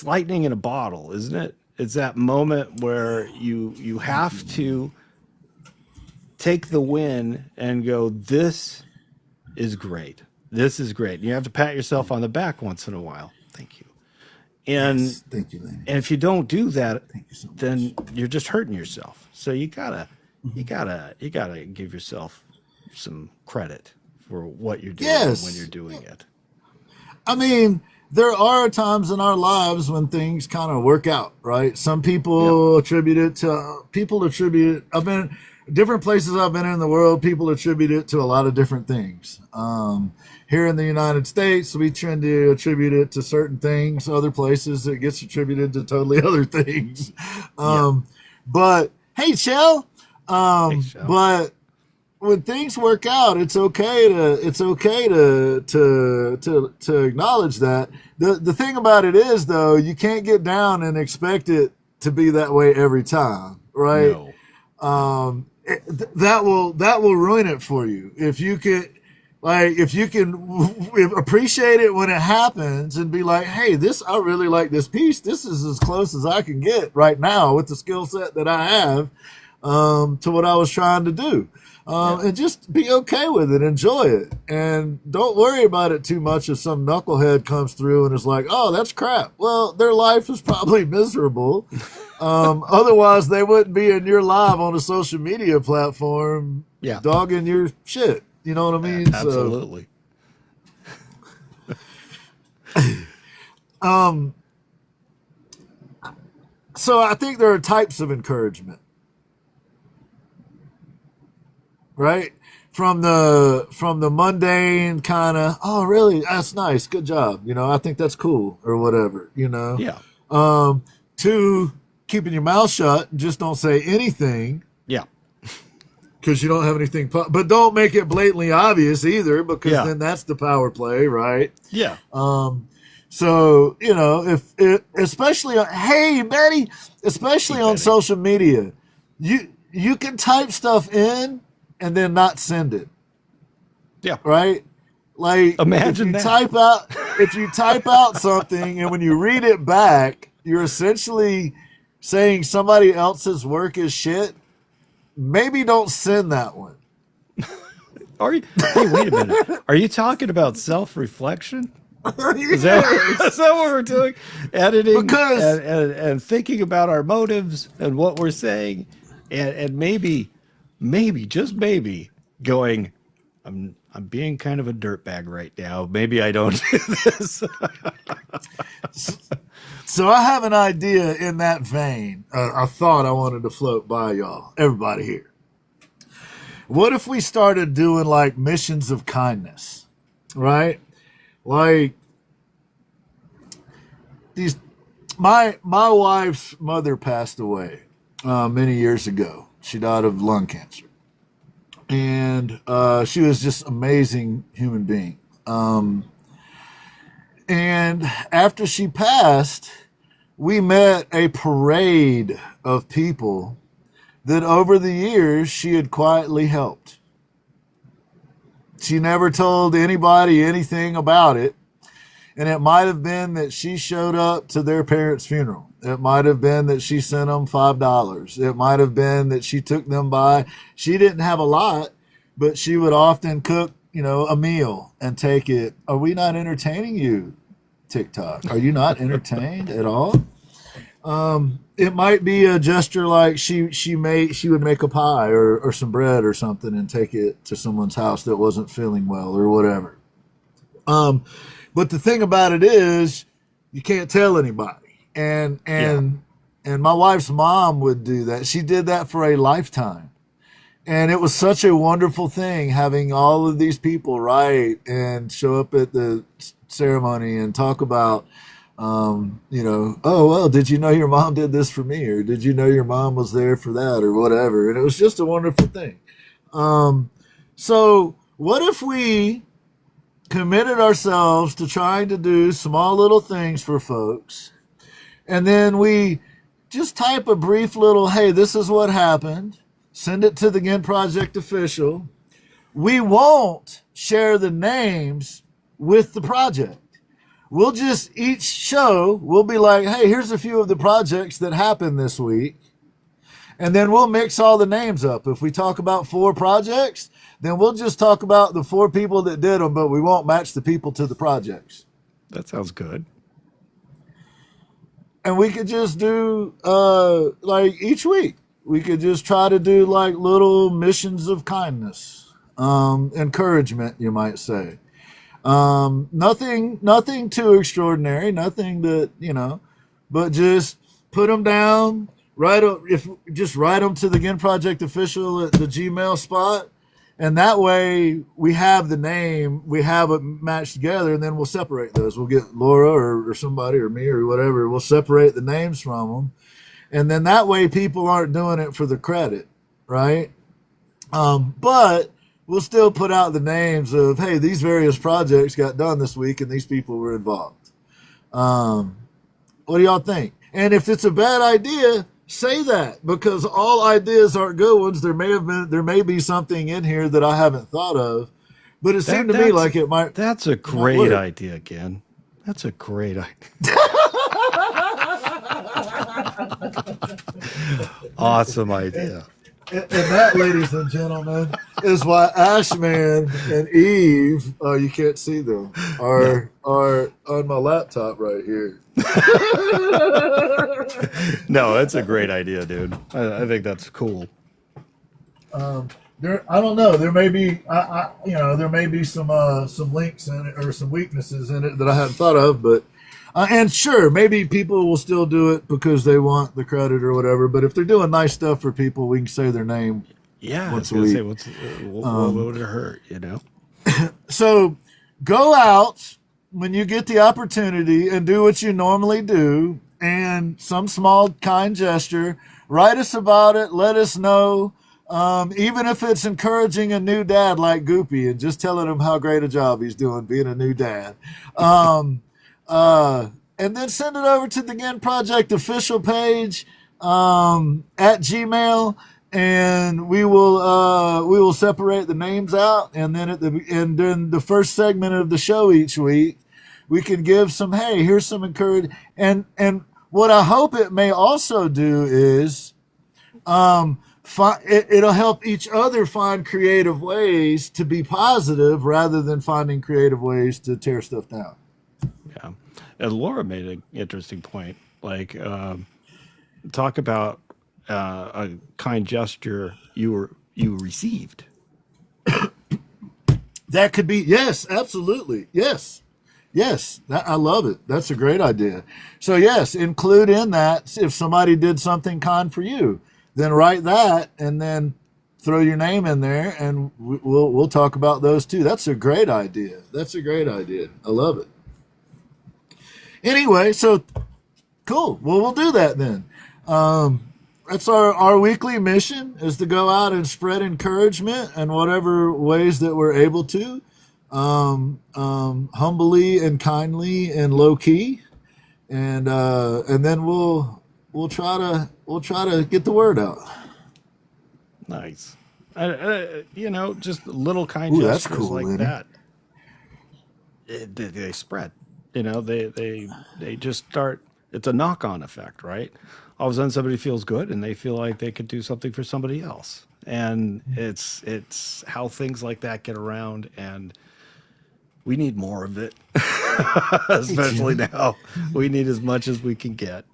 lightning in a bottle, isn't it? It's that moment where you have to take the win and go, this is great. This is great. You have to pat yourself on the back once in a while. Thank you. And Yes. Thank you, Lenny. and if you don't do that, Thank you so much. then you're just hurting yourself. So you gotta give yourself some credit for what you're doing Yes. when you're doing it. I mean, there are times in our lives when things kind of work out, right? Some people attribute it to I've been different places I've been in the world, people attribute it to a lot of different things. Here in the United States, we tend to attribute it to certain things. Other places, it gets attributed to totally other things. But hey, Chell. But when things work out, it's okay to acknowledge that. The thing about it is, though, you can't get down and expect it to be that way every time, right? No. That will ruin it for you if you can appreciate it when it happens and be like, hey, I really like this piece. This is as close as I can get right now with the skill set that I have to what I was trying to do. And just be okay with it, enjoy it, and don't worry about it too much if some knucklehead comes through and is like, oh, that's crap. Well, their life is probably miserable. Otherwise, they wouldn't be in your live on a social media platform dogging your shit. You know what I mean? Absolutely. So I think there are types of encouragement. Right? From the mundane kind of, oh, really? That's nice. Good job. You know, I think that's cool or whatever, you know? Yeah. To keeping your mouth shut and just don't say anything. Yeah. Because you don't have anything, but don't make it blatantly obvious either, because then that's the power play, right? Yeah. So, you know, especially on social media, you can type stuff in and then not send it. Yeah. Right? Like, imagine if you type out something and when you read it back, you're essentially saying somebody else's work is shit. Maybe don't send that one. Hey, wait a minute. Are you talking about self-reflection? Is that what we're doing? Editing and thinking about our motives and what we're saying, and maybe, just maybe, going, I'm being kind of a dirtbag right now. Maybe I don't do this. So I have an idea in that vein. A thought I wanted to float by y'all, everybody here. What if we started doing like missions of kindness, right? Like my wife's mother passed away many years ago. She died of lung cancer, and she was just an amazing human being. And after she passed, we met a parade of people that over the years she had quietly helped. She never told anybody anything about it. And it might have been that she showed up to their parents' funeral. It might have been that she sent them $5. It might have been that she took them by. She didn't have a lot, but she would often cook, a meal and take it. Are we not entertaining you, TikTok? Are you not entertained at all? It might be a gesture like she would make a pie or some bread or something and take it to someone's house that wasn't feeling well or whatever. But the thing about it is you can't tell anybody. And my wife's mom would do that. She did that for a lifetime. And it was such a wonderful thing having all of these people write and show up at the ceremony and talk about, oh, well, did you know your mom did this for me? Or did you know your mom was there for that or whatever? And it was just a wonderful thing. So what if we committed ourselves to trying to do small little things for folks, and then we just type a brief little, hey, this is what happened. Send it to the Ginn Project official. We won't share the names with the project. We'll just, each show, we'll be like, hey, here's a few of the projects that happened this week. And then we'll mix all the names up. If we talk about 4 projects, then we'll just talk about the 4 people that did them, but we won't match the people to the projects. That sounds good. and we could just do like each week. We could just try to do like little missions of kindness, encouragement, you might say. Nothing too extraordinary, nothing that, but just put them down, just write them to the Ginn Project official at the Gmail spot. And that way we have the name, we have it matched together, and then we'll separate those. We'll get Laura or somebody or me or whatever. We'll separate the names from them. And then that way people aren't doing it for the credit, right? But we'll still put out the names of, hey, these various projects got done this week and these people were involved. What do y'all think? And if it's a bad idea, say that, because all ideas aren't good ones. There may be something in here that I haven't thought of, but it seemed to me like it might. That's a great idea, Ginn. That's a great idea. Awesome idea. And that, ladies and gentlemen, is why A.S.H. Man and Eve, you can't see them, are on my laptop right here. No, that's a great idea, dude. I think that's cool. I don't know. There may be, there may be some links in it or some weaknesses in it that I hadn't thought of, but. And sure, maybe people will still do it because they want the credit or whatever. But if they're doing nice stuff for people, we can say their name. Yeah, once a week. What would it hurt? So go out when you get the opportunity and do what you normally do, and some small kind gesture. Write us about it. Let us know. Even if it's encouraging a new dad like Goopy and just telling him how great a job he's doing being a new dad. And then send it over to the Ginn Project official page at Gmail, and we will separate the names out, and then during the first segment of the show each week, we can give some, hey, here's some encouragement. And what I hope it may also do is it'll help each other find creative ways to be positive rather than finding creative ways to tear stuff down. Yeah. And Laura made an interesting point. Like, talk about a kind gesture you received. That could be, yes, absolutely. Yes. I love it. That's a great idea. So yes, include in that, if somebody did something kind for you, then write that and then throw your name in there, and we'll talk about those too. That's a great idea. I love it. Anyway, so cool. Well, we'll do that then. That's our weekly mission, is to go out and spread encouragement in whatever ways that we're able to, humbly and kindly and low key, and then we'll try to get the word out. Nice. Just little kind gestures that's cool, like that. They spread. They just start. It's a knock-on effect, right? All of a sudden, somebody feels good, and they feel like they could do something for somebody else. And it's how things like that get around, and we need more of it, especially now. We need as much as we can get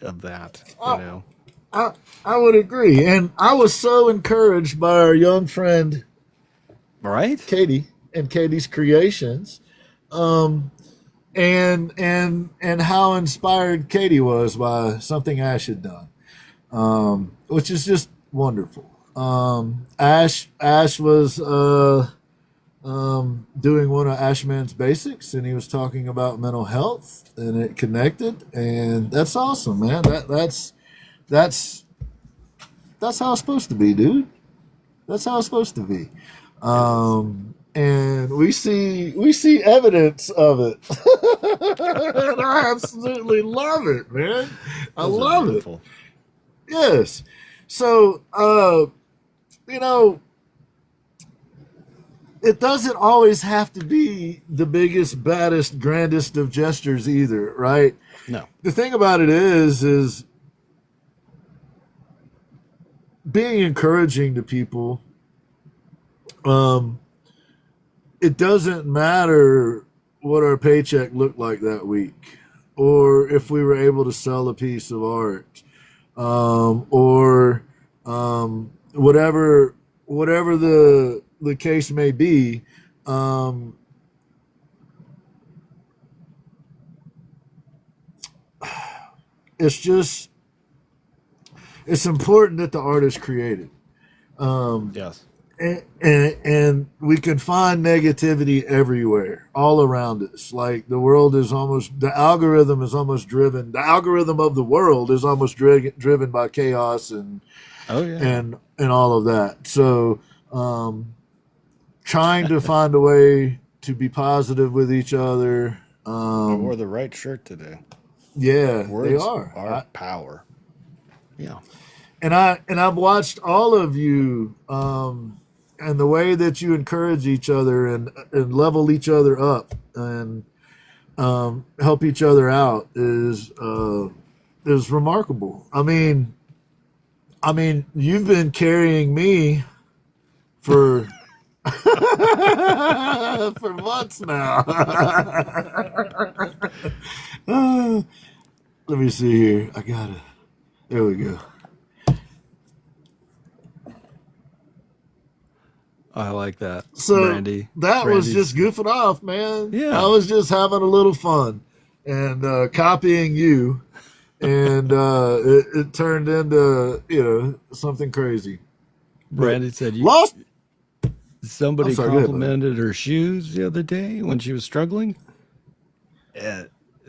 of that. I would agree, and I was so encouraged by our young friend, right, Katie, and Katie's creations. And how inspired Katie was by something A.S.H. had done, which is just wonderful. A.S.H. was doing one of A.S.H. Man's basics, and he was talking about mental health, and it connected, and that's awesome, man. That's how it's supposed to be, dude. That's how it's supposed to be. And we see evidence of it. And I absolutely love it, man. I love it. Yes. So, it doesn't always have to be the biggest, baddest, grandest of gestures either, right? No. The thing about it is being encouraging to people. It doesn't matter what our paycheck looked like that week. or if we were able to sell a piece of art, or whatever the case may be. It's important that the art is created. Yes. And we can find negativity everywhere, all around us. Like the world is almost, the algorithm is almost driven. The algorithm of the world is almost driven by chaos and and all of that. So, trying to find a way to be positive with each other. I wore the right shirt today. Yeah, Words they are. Power. Yeah. And I've watched all of you, and the way that you encourage each other and level each other up and help each other out is remarkable. I mean, you've been carrying me for for months now. Let me see here. There we go. I like that. So Brandy. Was just goofing off, man. Yeah. I was just having a little fun and copying you, and it turned into something crazy. Brandy said you lost. Somebody complimented her shoes the other day when she was struggling.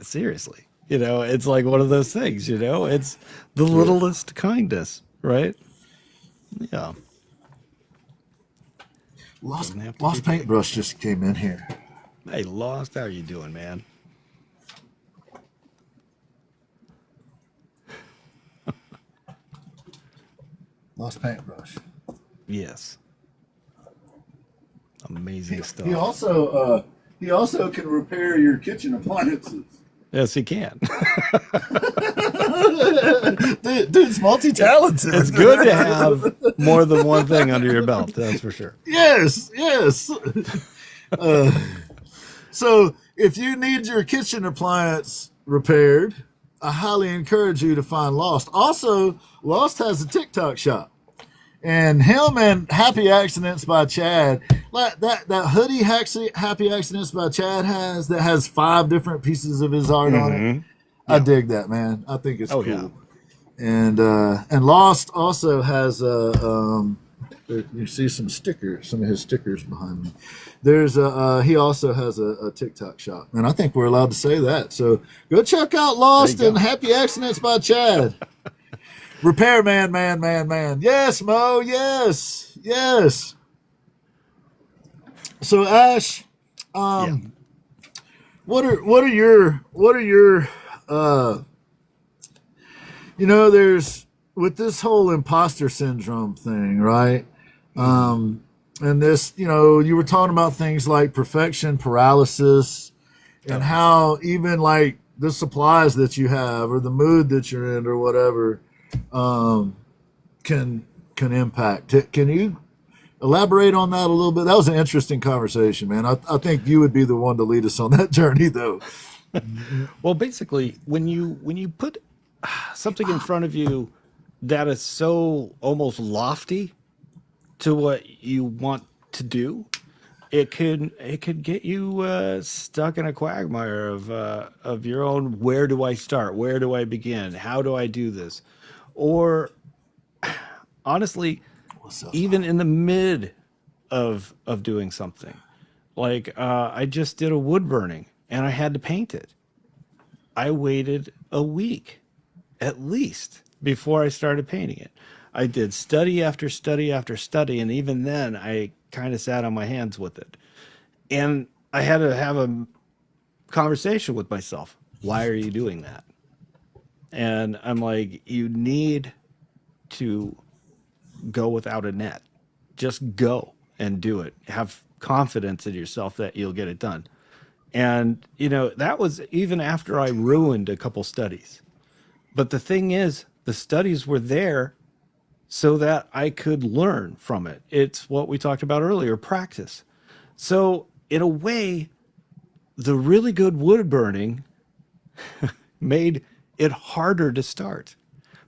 Seriously, it's like one of those things. It's the littlest kindness, right? Yeah. Lost paintbrush just came in here. Hey, Lost, how are you doing, man? Lost paintbrush. Yes. Amazing stuff. He also can repair your kitchen appliances. Yes, he can. Dude's multi-talented. It's good to have more than one thing under your belt, that's for sure. Yes. So if you need your kitchen appliance repaired, I highly encourage you to find Lost. Also, Lost has a TikTok shop. And him and Happy Accidents by Chad, like that hoodie Happy Accidents by Chad has 5 different pieces of his art on it. Yeah. I dig that, man. I think it's cool. Yeah. And Lost also has you see some of his stickers behind me. There's he also has a TikTok shop, and I think we're allowed to say that. So go check out Lost and Happy Accidents by Chad. Repairman, man. Yes, Mo. Yes. So Ash, what are your there's with this whole imposter syndrome thing, right? And this, you were talking about things like perfection paralysis and how even like the supplies that you have or the mood that you're in or whatever can impact. Can you elaborate on that a little bit? That was an interesting conversation, man. I think you would be the one to lead us on that journey, though. Well, basically, when you put something in front of you that is so almost lofty to what you want to do, it could get you stuck in a quagmire of your own. Where do I start? Where do I begin? How do I do this? Or honestly, even in the mid of doing something, like I just did a wood burning and I had to paint it. I waited a week at least before I started painting it. I did study after study after study, and even then I kind of sat on my hands with it. And I had to have a conversation with myself. Why are you doing that? And I'm like, you need to go without a net. Just go and do it. Have confidence in yourself that you'll get it done. And, that was even after I ruined a couple studies. But the thing is, the studies were there so that I could learn from it. It's what we talked about earlier, practice. So in a way, the really good wood burning made it harder to start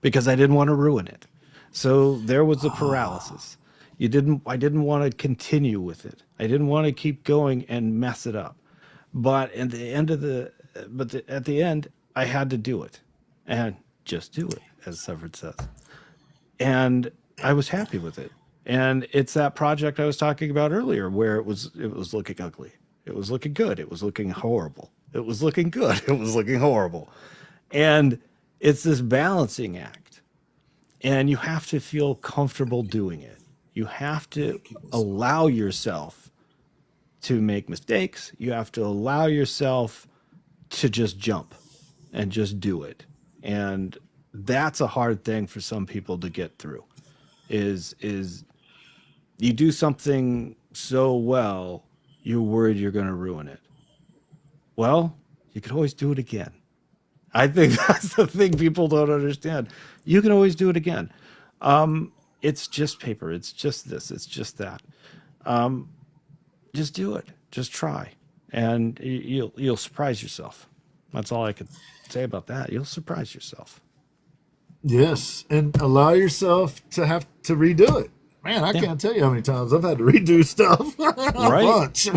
because I didn't want to ruin it. So there was the paralysis. I didn't want to continue with it. I didn't want to keep going and mess it up. But at the end, I had to do it, and just do it, as Severed says. And I was happy with it. And it's that project I was talking about earlier, where it was looking ugly. It was looking good. It was looking horrible. It was looking good. It was looking horrible. And it's this balancing act. And you have to feel comfortable doing it. You have to allow yourself to make mistakes. You have to allow yourself to just jump and just do it. And that's a hard thing for some people to get through, is you do something so well, you're worried you're going to ruin it. Well, you could always do it again. I think that's the thing people don't understand. You can always do it again. It's just paper. It's just this. It's just that. Just do it. Just try, and you'll surprise yourself. That's all I could say about that. You'll surprise yourself. Yes, and allow yourself to have to redo it. Man, I can't tell you how many times I've had to redo stuff. A bunch.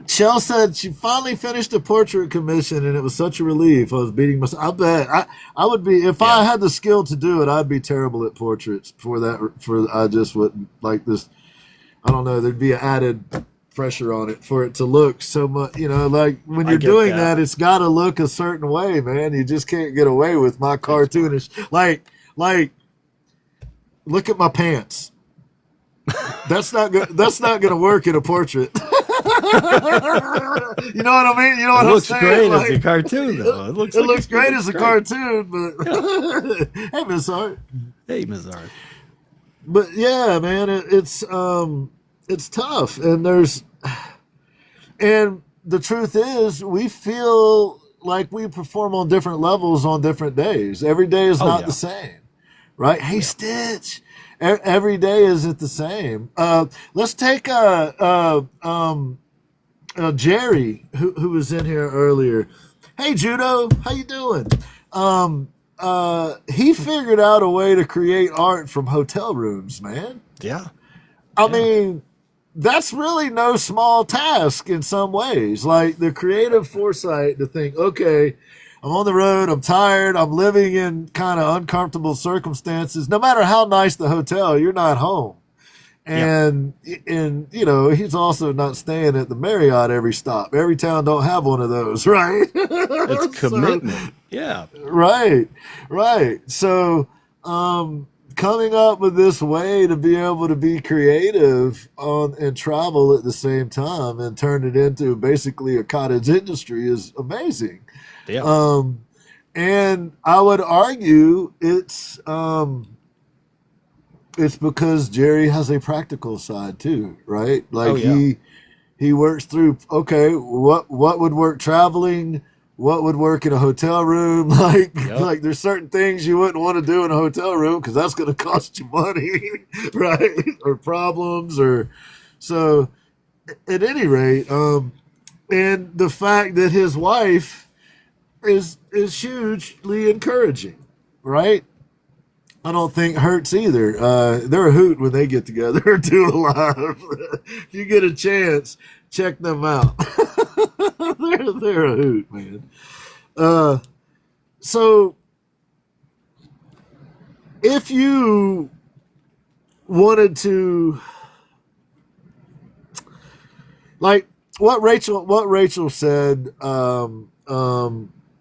Shell said she finally finished a portrait commission, and it was such a relief. I was beating myself. I bet I would be, if I had the skill to do it, I'd be terrible at portraits. I just wouldn't like this. I don't know. There'd be an added pressure on it for it to look so much. Like when you're doing that, it's got to look a certain way, man. You just can't get away with my cartoonish. Like, look at my pants. That's not good. That's not going to work in a portrait. You know what I mean? You know what I'm saying? It looks great as a cartoon, though. It looks great as a cartoon, but hey, Miss Art. Hey, Miss Art. But yeah, man, it's tough, and the truth is, we feel like we perform on different levels on different days. Every day is not the same, right? Hey, Stitch. Every day isn't the same. Let's take Jerry, who was in here earlier. Hey, Judo, how you doing? He figured out a way to create art from hotel rooms, man. Yeah. I mean, that's really no small task in some ways. Like the creative foresight to think, okay, I'm on the road, I'm tired, I'm living in kind of uncomfortable circumstances. No matter how nice the hotel, you're not home. And he's also not staying at the Marriott every stop. Every town don't have one of those, right? It's commitment. Yeah. Right. So coming up with this way to be able to be creative and travel at the same time and turn it into basically a cottage industry is amazing. Yeah. And I would argue it's because Jerry has a practical side too, right? Like he works through, okay, what would work traveling, what would work in a hotel room? Like there's certain things you wouldn't want to do in a hotel room because that's going to cost you money, right? Or problems, or so. At any rate, and the fact that his wife is hugely encouraging, right? I don't think hurts either. They're a hoot when they get together or do a live. If you get a chance, check them out. they're a hoot, man. So if you wanted to, like what Rachel said,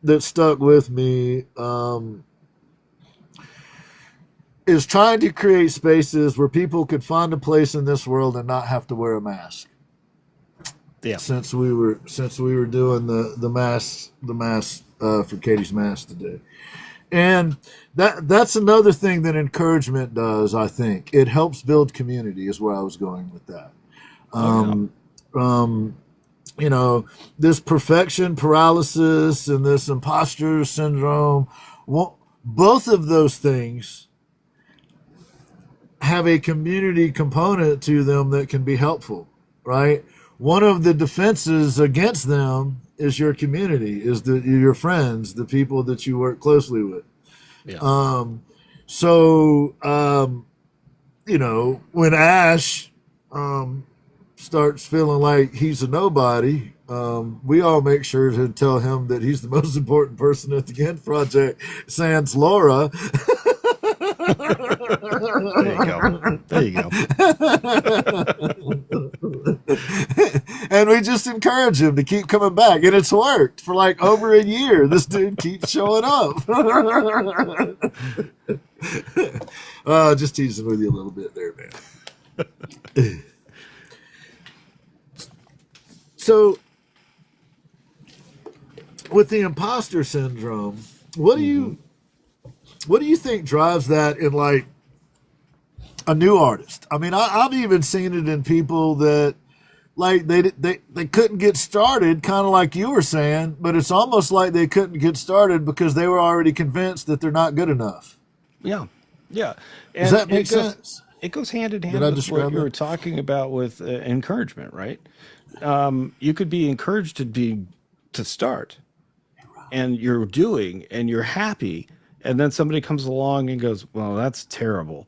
that stuck with me, is trying to create spaces where people could find a place in this world and not have to wear a mask. Yeah. Since we were doing the mask for Katie's mask today, and that's another thing that encouragement does. I think it helps build community. Is where I was going with that. This perfection paralysis and this imposter syndrome. Both of those things have a community component to them that can be helpful, right? one of the defenses against them is your community, is your friends, the people that you work closely with. Yeah. You know, when Ash starts feeling like he's a nobody, we all make sure to tell him that he's the most important person at the Ginn Project, sans Laura. There you go. There you go. And we just encourage him to keep coming back. And it's worked for like over a year. This dude keeps showing up. Just teasing with you a little bit there, man. So, with the imposter syndrome, what do you think drives that in like a new artist? I mean, I've even seen it in people that like they couldn't get started, kind of like you were saying, but it's almost like they couldn't get started because they were already convinced that they're not good enough. Yeah. Yeah. And Does that make sense? It goes hand in hand with what you were talking about with encouragement, right? You could be encouraged to start, and you're doing, and you're happy, and then somebody comes along and goes, well, that's terrible.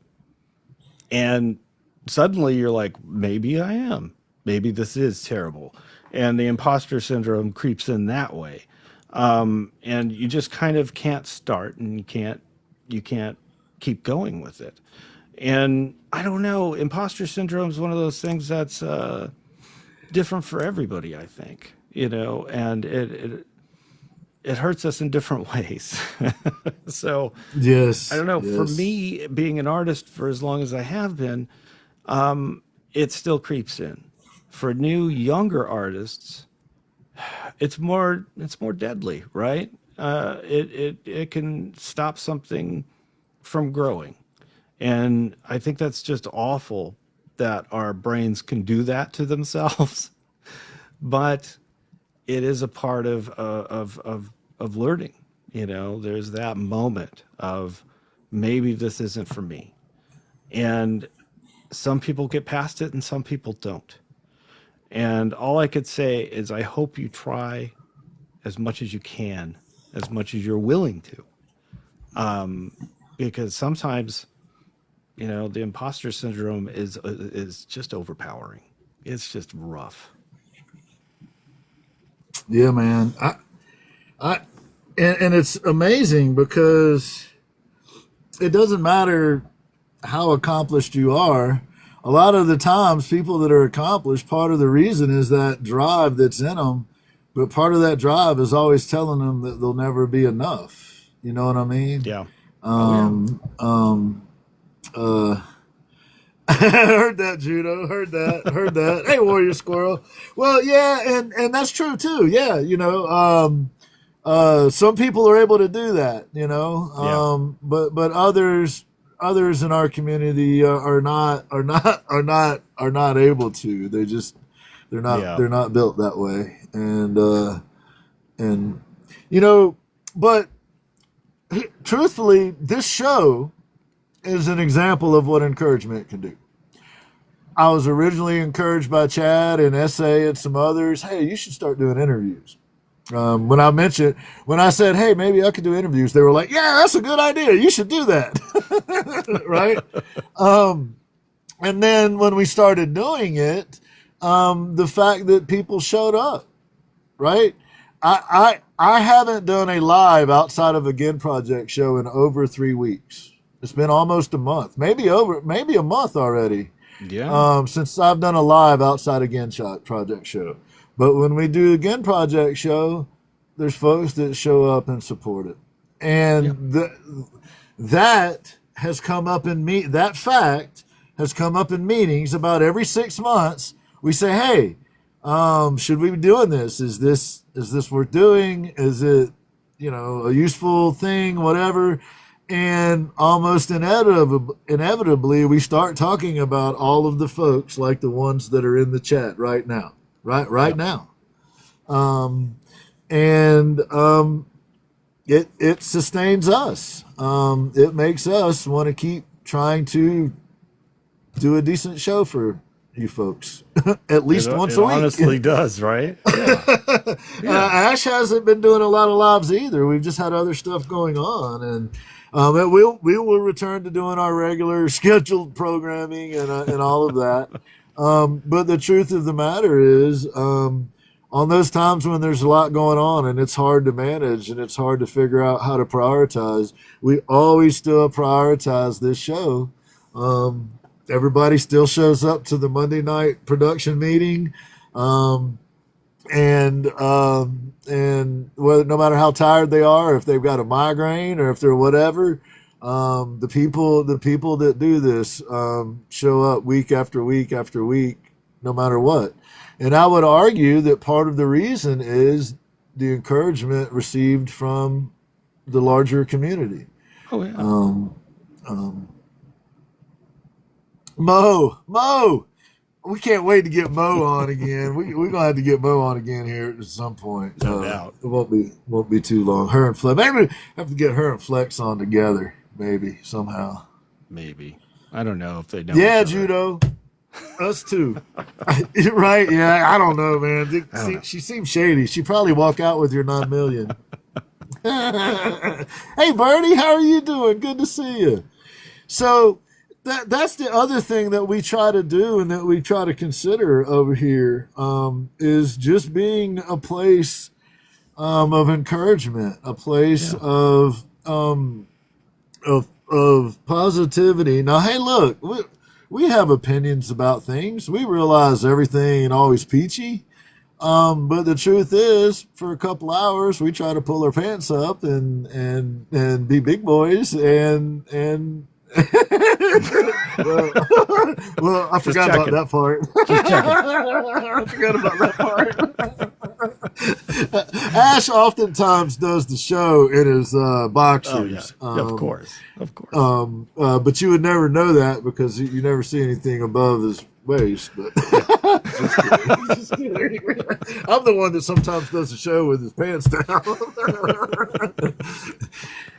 And suddenly you're like, maybe I am. Maybe this is terrible. And the imposter syndrome creeps in that way. And you just kind of can't start, and you can't keep going with it. And I don't know, imposter syndrome is one of those things that's different for everybody, I think, you know, and it hurts us in different ways. So Yes, I don't know. yes. For me, being an artist for as long as I have been, it still creeps in. For new, younger artists, it's more deadly, right? It can stop something from growing, and I think that's just awful that our brains can do that to themselves. But it is a part of learning. You know, there's that moment of maybe this isn't for me, and some people get past it and some people don't. And all I could say is I hope you try as much as you can, as much as you're willing to, because sometimes, you know, the imposter syndrome is just overpowering. It's just rough. Yeah, man. And it's amazing because it doesn't matter how accomplished you are. A lot of the times, people that are accomplished, part of the reason is that drive that's in them, but part of that drive is always telling them that they'll never be enough. You know what I mean? Yeah. Heard that, Judo. Heard that. Hey, Warrior Squirrel. Well, yeah, and that's true too. Yeah, you know, some people are able to do that, you know, but others in our community are not able to. They're not built that way, and you know, but truthfully, this show is an example of what encouragement can do. I was originally encouraged by Chad and S.A. and some others. Hey, you should start doing interviews. When I said, hey, maybe I could do interviews, they were like, yeah, that's a good idea. You should do that. Right. And then when we started doing it, the fact that people showed up, right. I haven't done a live outside of a Ginn Project show in over 3 weeks. It's been almost a month, maybe a month already. Yeah. Since I've done a live outside of Ginn Project show. But when we do a Ginn Project show, there's folks that show up and support it. And that has come up that fact has come up in meetings about every 6 months. We say, hey, should we be doing this? Is this worth doing? Is it, you know, a useful thing, whatever? And almost inevitably, we start talking about all of the folks like the ones that are in the chat right now, right now. It sustains us. It makes us want to keep trying to do a decent show for you folks, at least once a week. It honestly does, right? Yeah. Ash hasn't been doing a lot of lives either. We've just had other stuff going on, and we will return to doing our regular scheduled programming and all of that. But the truth of the matter is, on those times when there's a lot going on and it's hard to manage and it's hard to figure out how to prioritize, we always still prioritize this show. Everybody still shows up to the Monday night production meeting. And whether, no matter how tired they are, if they've got a migraine or if they're whatever, the people that do this show up week after week after week, no matter what. And I would argue that part of the reason is the encouragement received from the larger community. Oh yeah. Mo, we can't wait to get Mo on again. We're gonna have to get Mo on again here at some point. No doubt. It won't be too long. Her and Flex, maybe have to get her and Flex on together, maybe somehow. Maybe. I don't know if they know. Yeah, Judo. Us too. Right? Yeah, I don't know, man. She seems shady. She probably walk out with your 9 million. Hey, Bernie, how are you doing? Good to see you. So that's the other thing that we try to do and that we try to consider over here, is just being a place of encouragement, a place of positivity. Now, hey, look, we have opinions about things. We realize everything ain't always peachy. But the truth is, for a couple hours, we try to pull our pants up and be big boys and well, I forgot about that part. I forgot about that part. Ash oftentimes does the show in his boxers. Oh, yeah. Of course. But you would never know that because you never see anything above his waist. But just kidding. I'm the one that sometimes does the show with his pants down.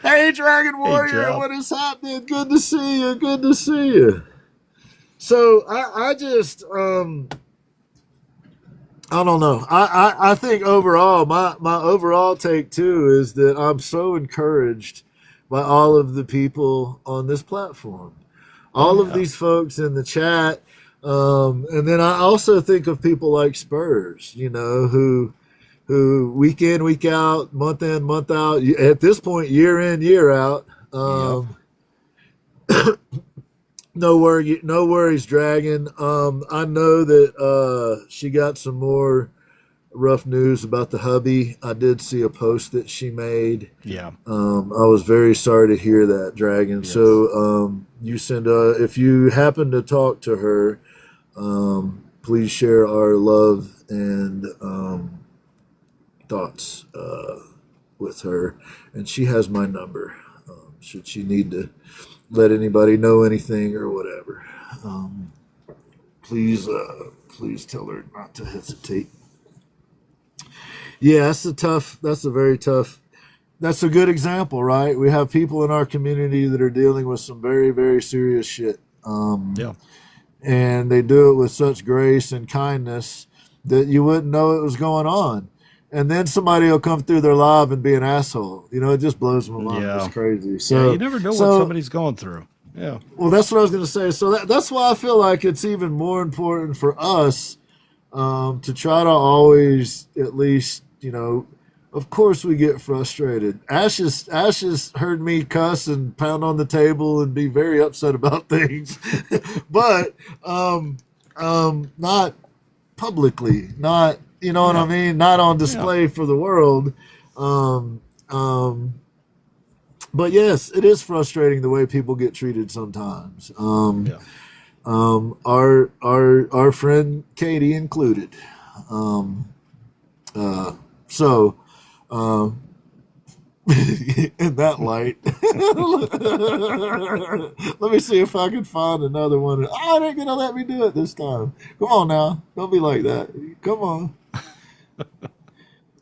Hey, Dragon Warrior, what is happening? Good to see you. Good to see you. So I just I don't know. I think overall, my overall take too is that I'm so encouraged by all of the people on this platform, all of these folks in the chat, and then I also think of people like Spurs, you know, who week in, week out, month in, month out, at this point, year in, year out. No worries, Dragon. I know that she got some more rough news about the hubby. I did see a post that she made. Yeah. I was very sorry to hear that, Dragon. Yes. So you send if you happen to talk to her, please share our love and thoughts with her. And she has my number. Should she need to let anybody know anything or whatever, please tell her not to hesitate. Yeah, that's a good example, right? We have people in our community that are dealing with some very, very serious shit. And they do it with such grace and kindness that you wouldn't know it was going on. And then somebody will come through their live and be an asshole. You know, it just blows my mind. Yeah. It's crazy. So you never know what somebody's going through. Yeah. Well, that's what I was going to say. So that's why I feel like it's even more important for us to try to always, at least, you know, of course we get frustrated. Ash has heard me cuss and pound on the table and be very upset about things, but not publicly, not. You know what I mean? Not on display for the world. But yes, it is frustrating the way people get treated sometimes. Our friend Katie included. In that light, let me see if I can find another one. Oh, they're gonna let me do it this time. Come on now, don't be like that. Come on.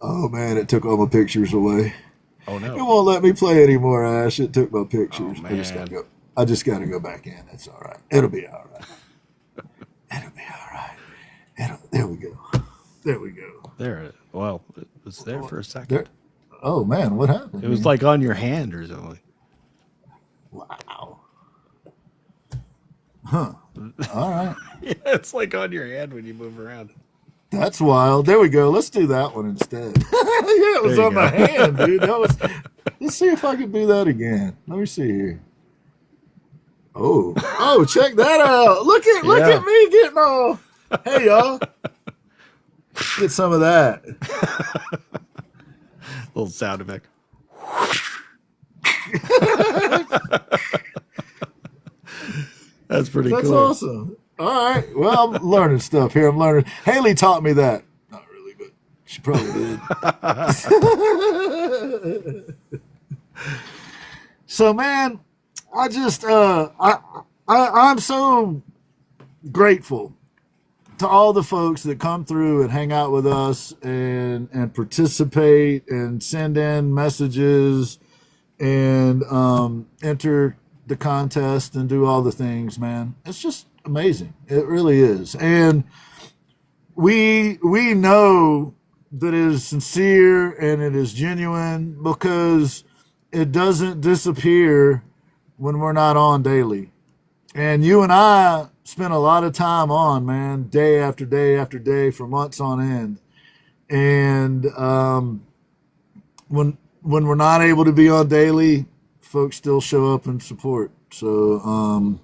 Oh man, it took all my pictures away. Oh no, it won't let me play anymore, Ash. It took my pictures. Oh, I just gotta go back in. It's all right. It'll be all right. It'll be all right. There we go. There we go. There. Well, it was there for a second. There. Oh man, what happened? It was like on your hand or something. Wow. Huh. All right. Yeah, it's like on your hand when you move around. That's wild. There we go. Let's do that one instead. Yeah, it was on my hand, dude. Let's see if I can do that again. Let me see here. Oh, check that out. Look at me getting all. Hey, y'all. Get some of that. Little sound effect. That's pretty cool. That's awesome. All right. Well, I'm learning stuff here. Haley taught me that. Not really, but she probably did. So, man, I just I'm so grateful to all the folks that come through and hang out with us and participate and send in messages and enter the contest and do all the things, man. It's just amazing. It really is. And we know that it is sincere and it is genuine because it doesn't disappear when we're not on daily. And you and I spent a lot of time on, man, day after day after day for months on end. And when we're not able to be on daily, folks still show up and support. So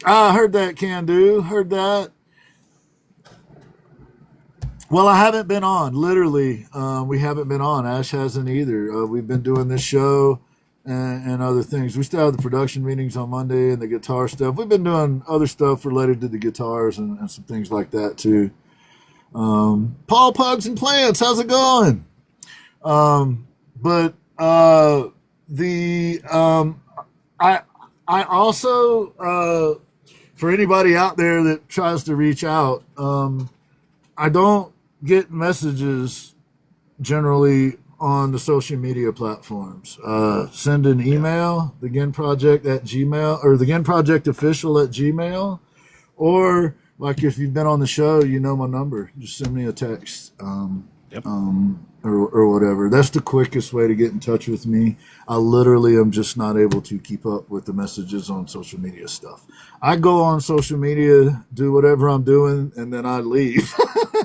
I heard that, Can Do. Heard that. Well, I haven't been on. Literally, we haven't been on. Ash hasn't either. We've been doing this show and other things. We still have the production meetings on Monday and the guitar stuff. We've been doing other stuff related to the guitars and some things like that too. Paul Pugs and Plants, how's it going? I also for anybody out there that tries to reach out, I don't get messages generally on the social media platforms. Send an email, the Ginn Project at Gmail, or the Ginn Project Official at Gmail, or like if you've been on the show, you know my number. Just send me a text. Or whatever. That's the quickest way to get in touch with me. I literally am just not able to keep up with the messages on social media stuff. I go on social media, do whatever I'm doing, and then I leave.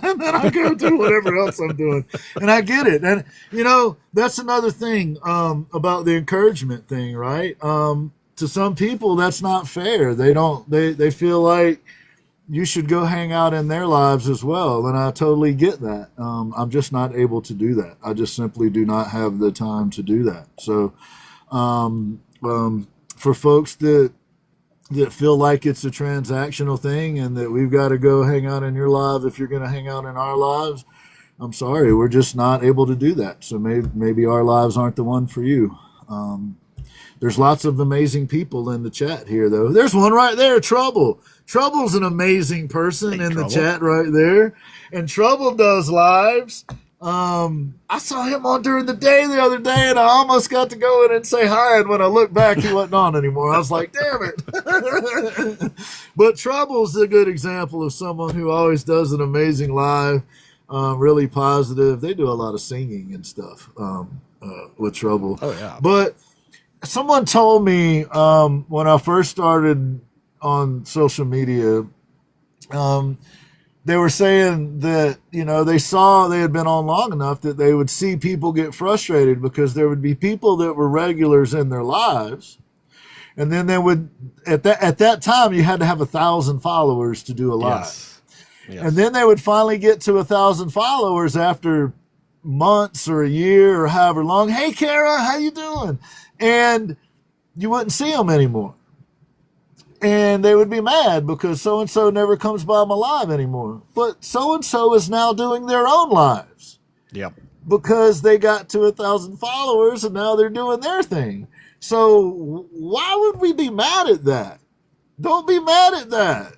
And then I go do whatever else I'm doing. And I get it. And, you know, that's another thing about the encouragement thing, right? To some people, that's not fair. They feel like you should go hang out in their lives as well. And I totally get that. I'm just not able to do that. I just simply do not have the time to do that. So for folks that feel like it's a transactional thing and that we've got to go hang out in your life if you're going to hang out in our lives, I'm sorry, we're just not able to do that. So maybe our lives aren't the one for you. There's lots of amazing people in the chat here, though. There's one right there, Trouble. Trouble's an amazing person in the chat right there. And Trouble does lives. I saw him on during the day the other day, and I almost got to go in and say hi. And when I looked back, he wasn't on anymore. I was like, damn it. But Trouble's a good example of someone who always does an amazing live, really positive. They do a lot of singing and stuff with Trouble. Oh, yeah. But someone told me when I first started on social media, they were saying that, you know, they had been on long enough that they would see people get frustrated because there would be people that were regulars in their lives. And then they would, at that time, you had to have 1,000 followers to do a live. Yes. And then they would finally get to 1,000 followers after months or a year or however long. Hey, Kara, how you doing? And you wouldn't see them anymore. And they would be mad because so-and-so never comes by my live anymore. But so-and-so is now doing their own lives. Yep. Because they got to 1,000 followers and now they're doing their thing. So why would we be mad at that? Don't be mad at that.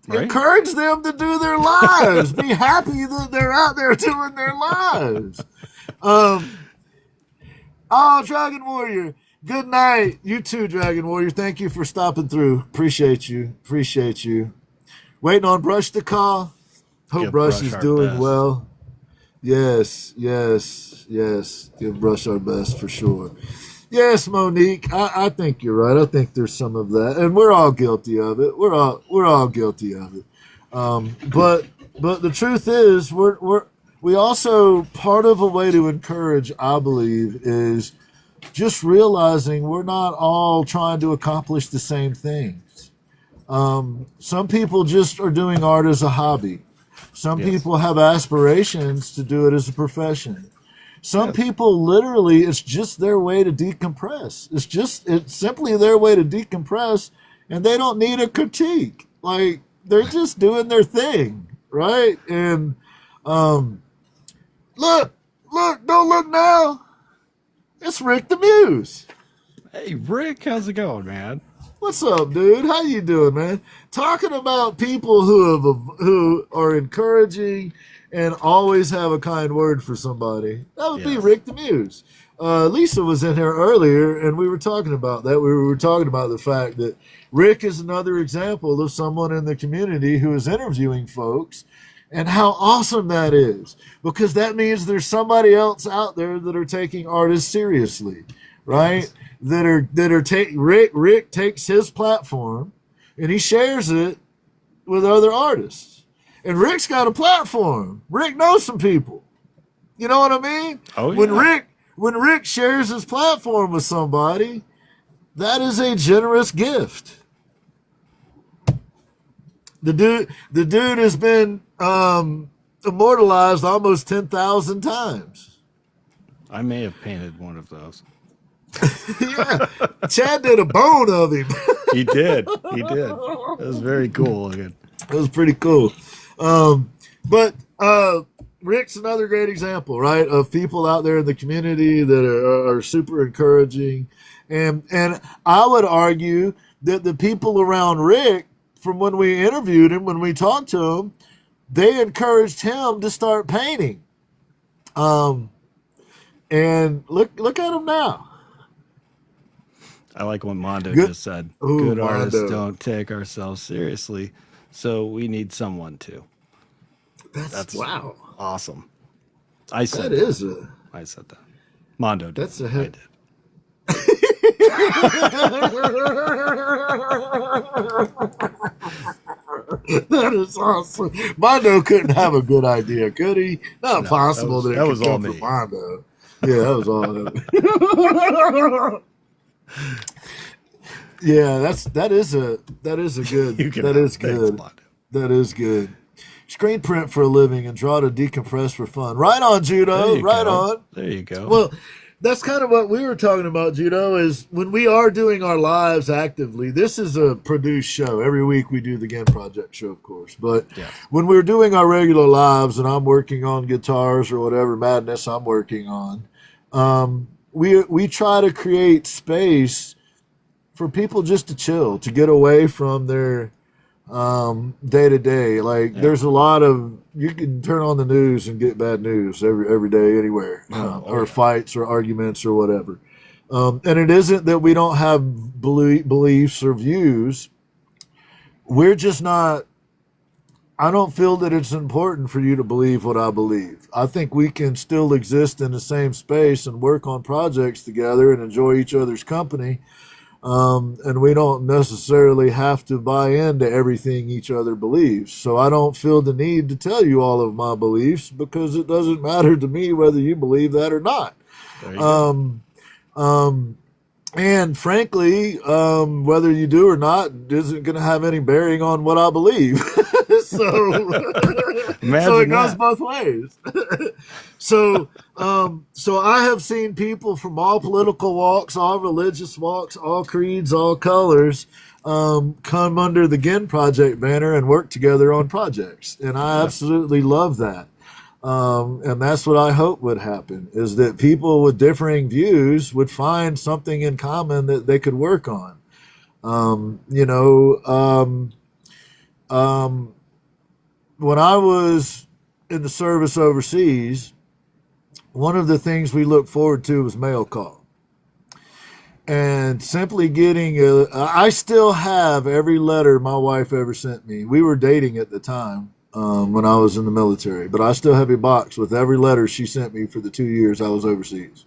Right. Encourage them to do their lives. Be happy that they're out there doing their lives. Oh, Dragon Warrior. Good night. You too, Dragon Warrior. Thank you for stopping through. Appreciate you. Waiting on Brush to call. Hope Give Brush Brush is our doing best. well. Yes. Give Brush our best for sure. Yes, Monique. I think you're right. I think there's some of that, and we're all guilty of it. We're all guilty of it. But the truth is, we also, part of a way to encourage, I believe, is just realizing we're not all trying to accomplish the same things. Some people just are doing art as a hobby. Some Yes. people have aspirations to do it as a profession. Some Yes. people literally, it's just their way to decompress. It's simply their way to decompress, and they don't need a critique. Like, they're just doing their thing, right? And look, don't look now. It's Rick the Muse. Hey, Rick, how's it going, man? What's up, dude? How you doing, man? Talking about people who are encouraging and always have a kind word for somebody. That would be Yes. Rick the Muse. Lisa was in here earlier, and we were talking about that. We were talking about the fact that Rick is another example of someone in the community who is interviewing folks, and how awesome that is, because that means there's somebody else out there that are taking artists seriously, right? Rick takes his platform and he shares it with other artists. And Rick's got a platform. Rick knows some people. You know what I mean? Oh, yeah. When Rick shares his platform with somebody, that is a generous gift. The dude has been immortalized almost 10,000 times. I may have painted one of those. Yeah, Chad did a bone of him. He did. It was very cool looking. It was pretty cool. But Rick's another great example, right, of people out there in the community that are super encouraging. And I would argue that the people around Rick, from when we interviewed him, when we talked to him, they encouraged him to start painting. And look at him now. I like what Mondo Good- just said. Ooh, Good artists Mondo. don't take ourselves seriously, so we need someone to. That's wow. Awesome. I said That is a. I said that. Mondo did. That's a I hit. did. That is awesome. Mondo couldn't have a good idea, could he? Not No, possible that, that it was could all come from me. Mondo. Yeah, that was all. Yeah, that is a good. You can That have is thanks, good. Mondo. That is good. Screen print for a living and draw to decompress for fun. Right on, There Judo. you Right go. on. There you go. Well, that's kind of what we were talking about, Judo, is when we are doing our lives actively. This is a produced show. Every week we do the Ginn Project Show, of course. But Yeah. when we're doing our regular lives and I'm working on guitars or whatever madness I'm working on, we try to create space for people just to chill, to get away from their day to day. Like, there's a lot of, you can turn on the news and get bad news every day anywhere, or fights or arguments or whatever. And it isn't that we don't have beliefs or views. We're just not, I don't feel that it's important for you to believe what I believe. I think we can still exist in the same space and work on projects together and enjoy each other's company. And we don't necessarily have to buy into everything each other believes. So I don't feel the need to tell you all of my beliefs, because it doesn't matter to me whether you believe that or not. There you go. And frankly, whether you do or not isn't going to have any bearing on what I believe. So it goes both ways. So I have seen people from all political walks, all religious walks, all creeds, all colors, come under the Ginn Project banner and work together on projects. And I absolutely love that. And that's what I hope would happen, is that people with differing views would find something in common that they could work on. When I was in the service overseas, one of the things we looked forward to was mail call. and simply getting I still have every letter my wife ever sent me. We were dating at the time when I was in the military, but I still have a box with every letter she sent me for the 2 years I was overseas.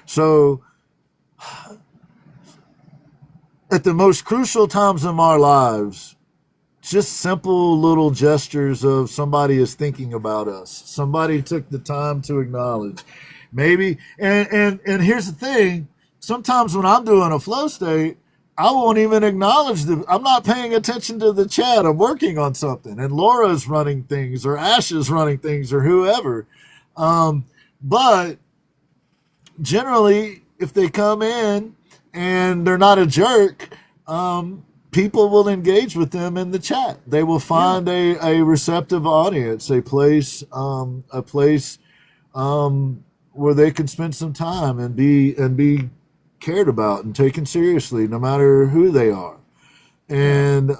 So at the most crucial times in our lives, just simple little gestures of somebody is thinking about us. Somebody took the time to acknowledge. Maybe, and here's the thing, sometimes when I'm doing a flow state, I won't even acknowledge them. I'm not paying attention to the chat. I'm working on something, and Laura's running things, or Ash is running things, or whoever. But generally, if they come in and they're not a jerk, people will engage with them in the chat. They will find a receptive audience, a place where they can spend some time and be cared about and taken seriously, no matter who they are. And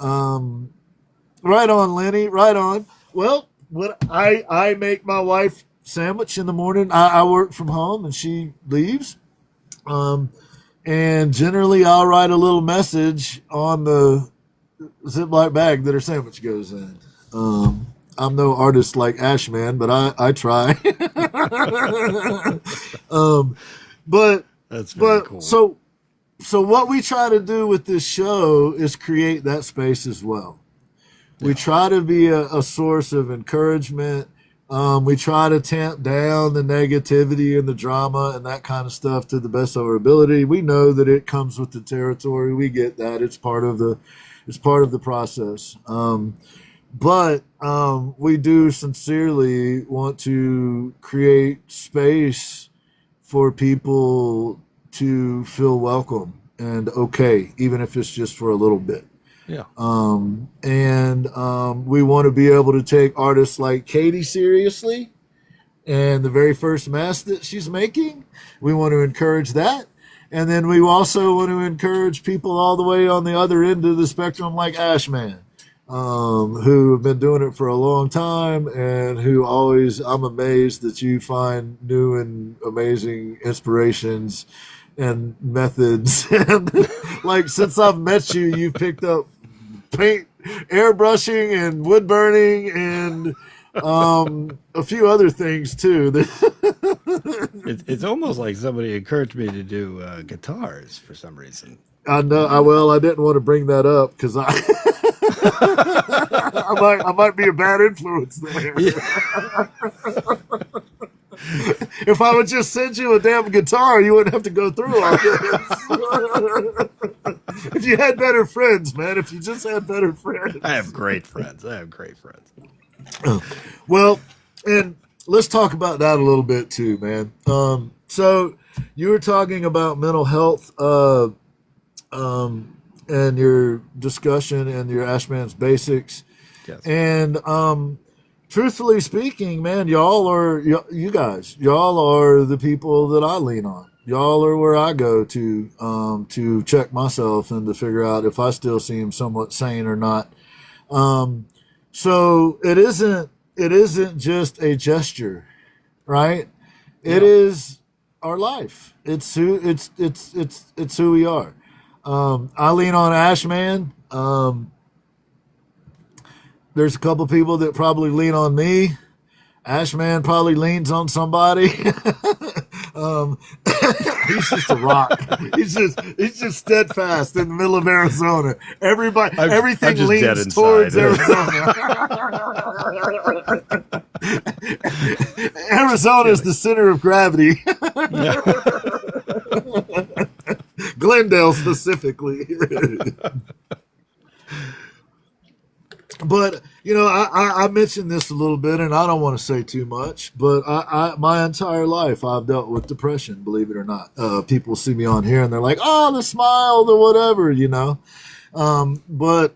right on, Lenny, right on. Well, what I make my wife sandwich in the morning. I work from home and she leaves. And generally I'll write a little message on the Ziploc bag that her sandwich goes in. I'm no artist like A.S.H. Man, but I try. But that's very cool. So what we try to do with this show is create that space as well. Yeah. We try to be a source of encouragement. We try to tamp down the negativity and the drama and that kind of stuff to the best of our ability. We know that it comes with the territory. We get that. It's part of the process. But we do sincerely want to create space for people to feel welcome and okay, even if it's just for a little bit. Yeah. We want to be able to take artists like Katie seriously, and the very first mess that she's making, we want to encourage that. And then we also want to encourage people all the way on the other end of the spectrum, like A.S.H. Man, who have been doing it for a long time and who always, I'm amazed that you find new and amazing inspirations and methods. And like, since I've met you, you've picked up paint, airbrushing and wood burning and a few other things too. It's almost like somebody encouraged me to do guitars for some reason. I know. I didn't want to bring that up because I might be a bad influence there. Yeah. If I would just send you a damn guitar, you wouldn't have to go through all this. If you had better friends, man. If you just had better friends. I have great friends. Well, and let's talk about that a little bit too, man. So you were talking about mental health, and your discussion and your A.S.H. Man's basics. Yes. And truthfully speaking, man, y'all are the people that I lean on. Y'all are where I go to check myself and to figure out if I still seem somewhat sane or not. So it isn't just a gesture, right? Yeah. It is our life. It's who we are. I lean on A.S.H. Man. There's a couple people that probably lean on me. A.S.H. Man probably leans on somebody. He's just a rock. He's just steadfast in the middle of Arizona. Everything leans towards Arizona. Arizona is the center of gravity. Glendale specifically. But, I mentioned this a little bit, and I don't want to say too much, but my entire life I've dealt with depression, believe it or not. People see me on here, and they're like, oh, the smile, the whatever, But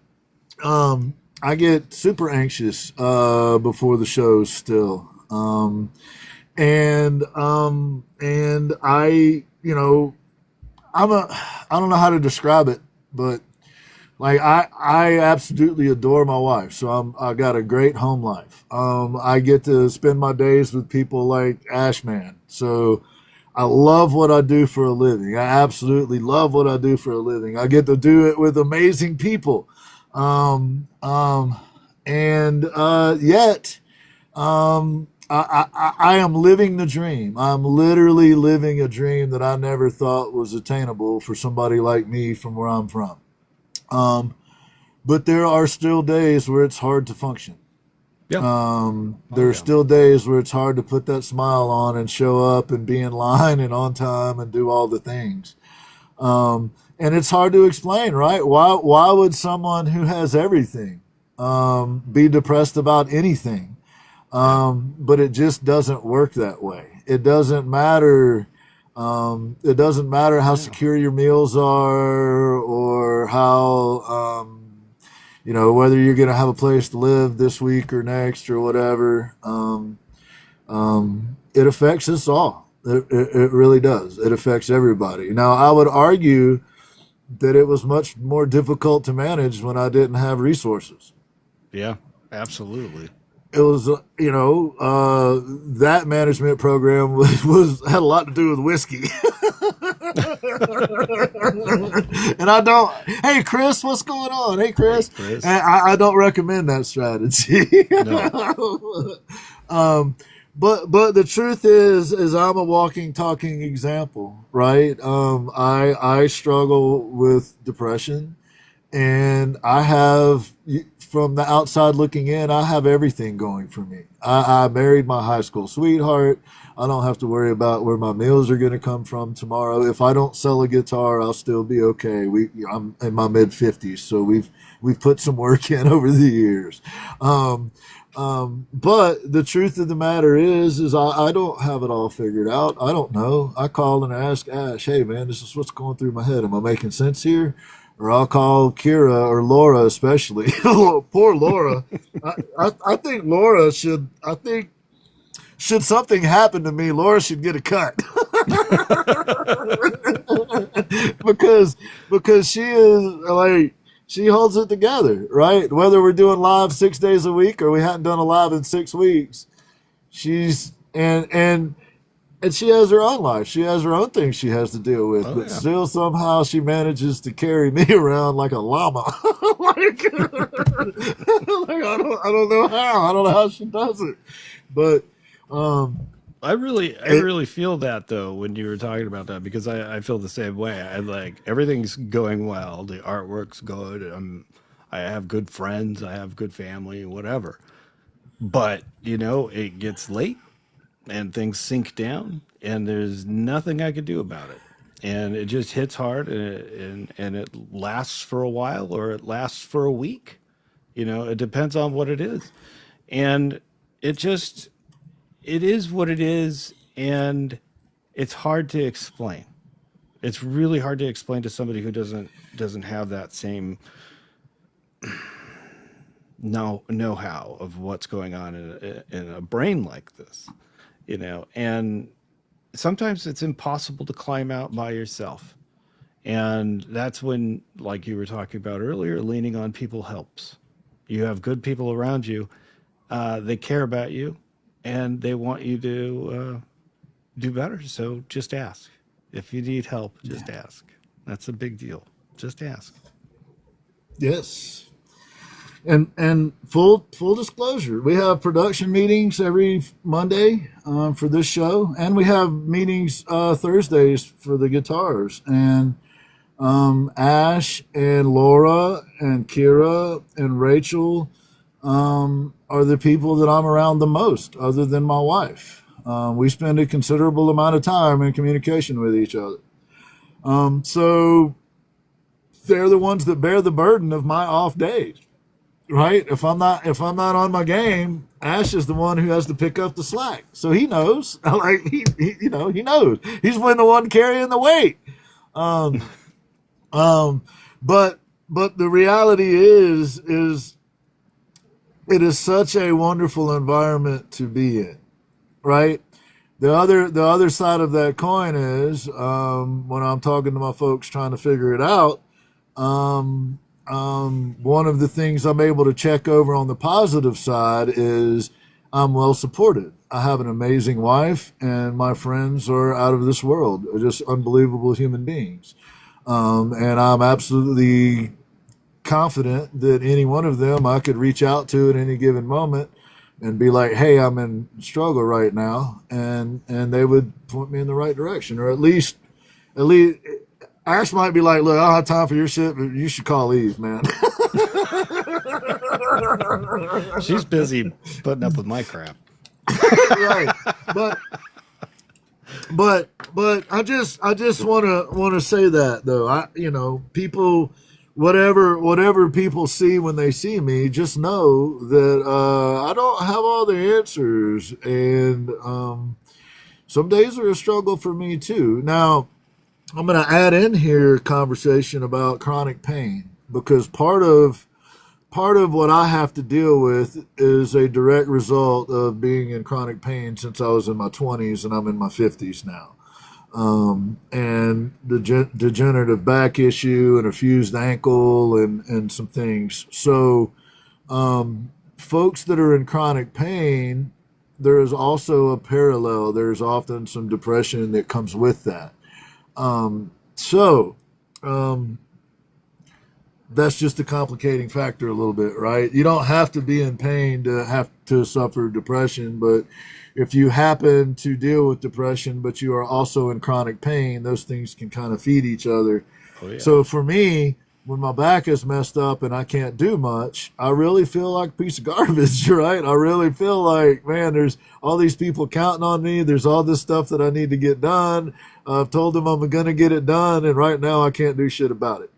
I get super anxious before the shows still. And I, I don't know how to describe it, but like I absolutely adore my wife. So I got a great home life. I get to spend my days with people like A.S.H. Man. So I love what I do for a living. I absolutely love what I do for a living. I get to do it with amazing people. Yet I am living the dream. I'm literally living a dream that I never thought was attainable for somebody like me from where I'm from. But there are still days where it's hard to function. There are still days where it's hard to put that smile on and show up and be in line and on time and do all the things. And it's hard to explain, right? Why would someone who has everything be depressed about anything? But it just doesn't work that way. It doesn't matter. It doesn't matter how secure your meals are or how, whether you're going to have a place to live this week or next or whatever. It affects us all. It really does. It affects everybody. Now, I would argue that it was much more difficult to manage when I didn't have resources. Yeah, absolutely. It was, that management program had a lot to do with whiskey. And I don't, hey, Chris, what's going on? Hey, Chris. And I don't recommend that strategy. No. But the truth is I'm a walking, talking example, right? I struggle with depression, and I have, from the outside looking in, I have everything going for me. I married my high school sweetheart. I don't have to worry about where my meals are going to come from tomorrow. If I don't sell a guitar, I'll still be okay. I'm in my mid 50s, so we've put some work in over the years. But the truth of the matter is I don't have it all figured out. I don't know. I call and ask Ash, hey man, this is what's going through my head. Am I making sense here? Or I'll call Kira or Laura, especially. Poor Laura. I think Laura should something happen to me, Laura should get a cut. because she is like, she holds it together, right? Whether we're doing live 6 days a week or we hadn't done a live in 6 weeks, she's and she has her own life. She has her own things she has to deal with, but still somehow she manages to carry me around like a llama. like I don't know how. I don't know how she does it, but I really feel that though when you were talking about that, because I feel the same way. I like everything's going well. The artwork's good. I have good friends. I have good family. Whatever. But it gets late and things sink down, and there's nothing I could do about it. And it just hits hard, and it lasts for a while, or it lasts for a week. It depends on what it is, and it is what it is, and it's hard to explain. It's really hard to explain to somebody who doesn't have that same know-how of what's going on in a brain like this, and sometimes it's impossible to climb out by yourself. And that's when, like you were talking about earlier, leaning on people helps. You have good people around you. They care about you, and they want you to do better. So just ask. If you need help, just ask. That's a big deal. Just ask. Yes. And full disclosure, we have production meetings every Monday for this show, and we have meetings Thursdays for the guitars. And Ash and Laura and Kira and Rachel are the people that I'm around the most, other than my wife. We spend a considerable amount of time in communication with each other. So they're the ones that bear the burden of my off days. Right? If I'm not on my game, Ash is the one who has to pick up the slack. So he knows. Like he knows. He's been the one carrying the weight. But the reality is it is such a wonderful environment to be in. Right? The other side of that coin is when I'm talking to my folks trying to figure it out, one of the things I'm able to check over on the positive side is I'm well supported. I have an amazing wife, and my friends are out of this world. They're just unbelievable human beings. And I'm absolutely confident that any one of them I could reach out to at any given moment and be like, hey, I'm in struggle right now. And they would point me in the right direction, or at least Ash might be like, look, I don't have time for your shit, but you should call Eve, man. She's busy putting up with my crap. Right. But I just want to say that though. People, whatever people see when they see me, just know that I don't have all the answers, and some days are a struggle for me too. Now, I'm going to add in here conversation about chronic pain, because part of what I have to deal with is a direct result of being in chronic pain since I was in my 20s, and I'm in my 50s now. And the degenerative back issue and a fused ankle and some things. So folks that are in chronic pain, there is also a parallel. There's often some depression that comes with that. That's just a complicating factor a little bit, right? You don't have to be in pain to have to suffer depression, but if you happen to deal with depression, but you are also in chronic pain, those things can kind of feed each other. Oh, yeah. So for me, when my back is messed up and I can't do much, I really feel like a piece of garbage, right? I really feel like, man, there's all these people counting on me. There's all this stuff that I need to get done. I've told them I'm going to get it done, and right now I can't do shit about it.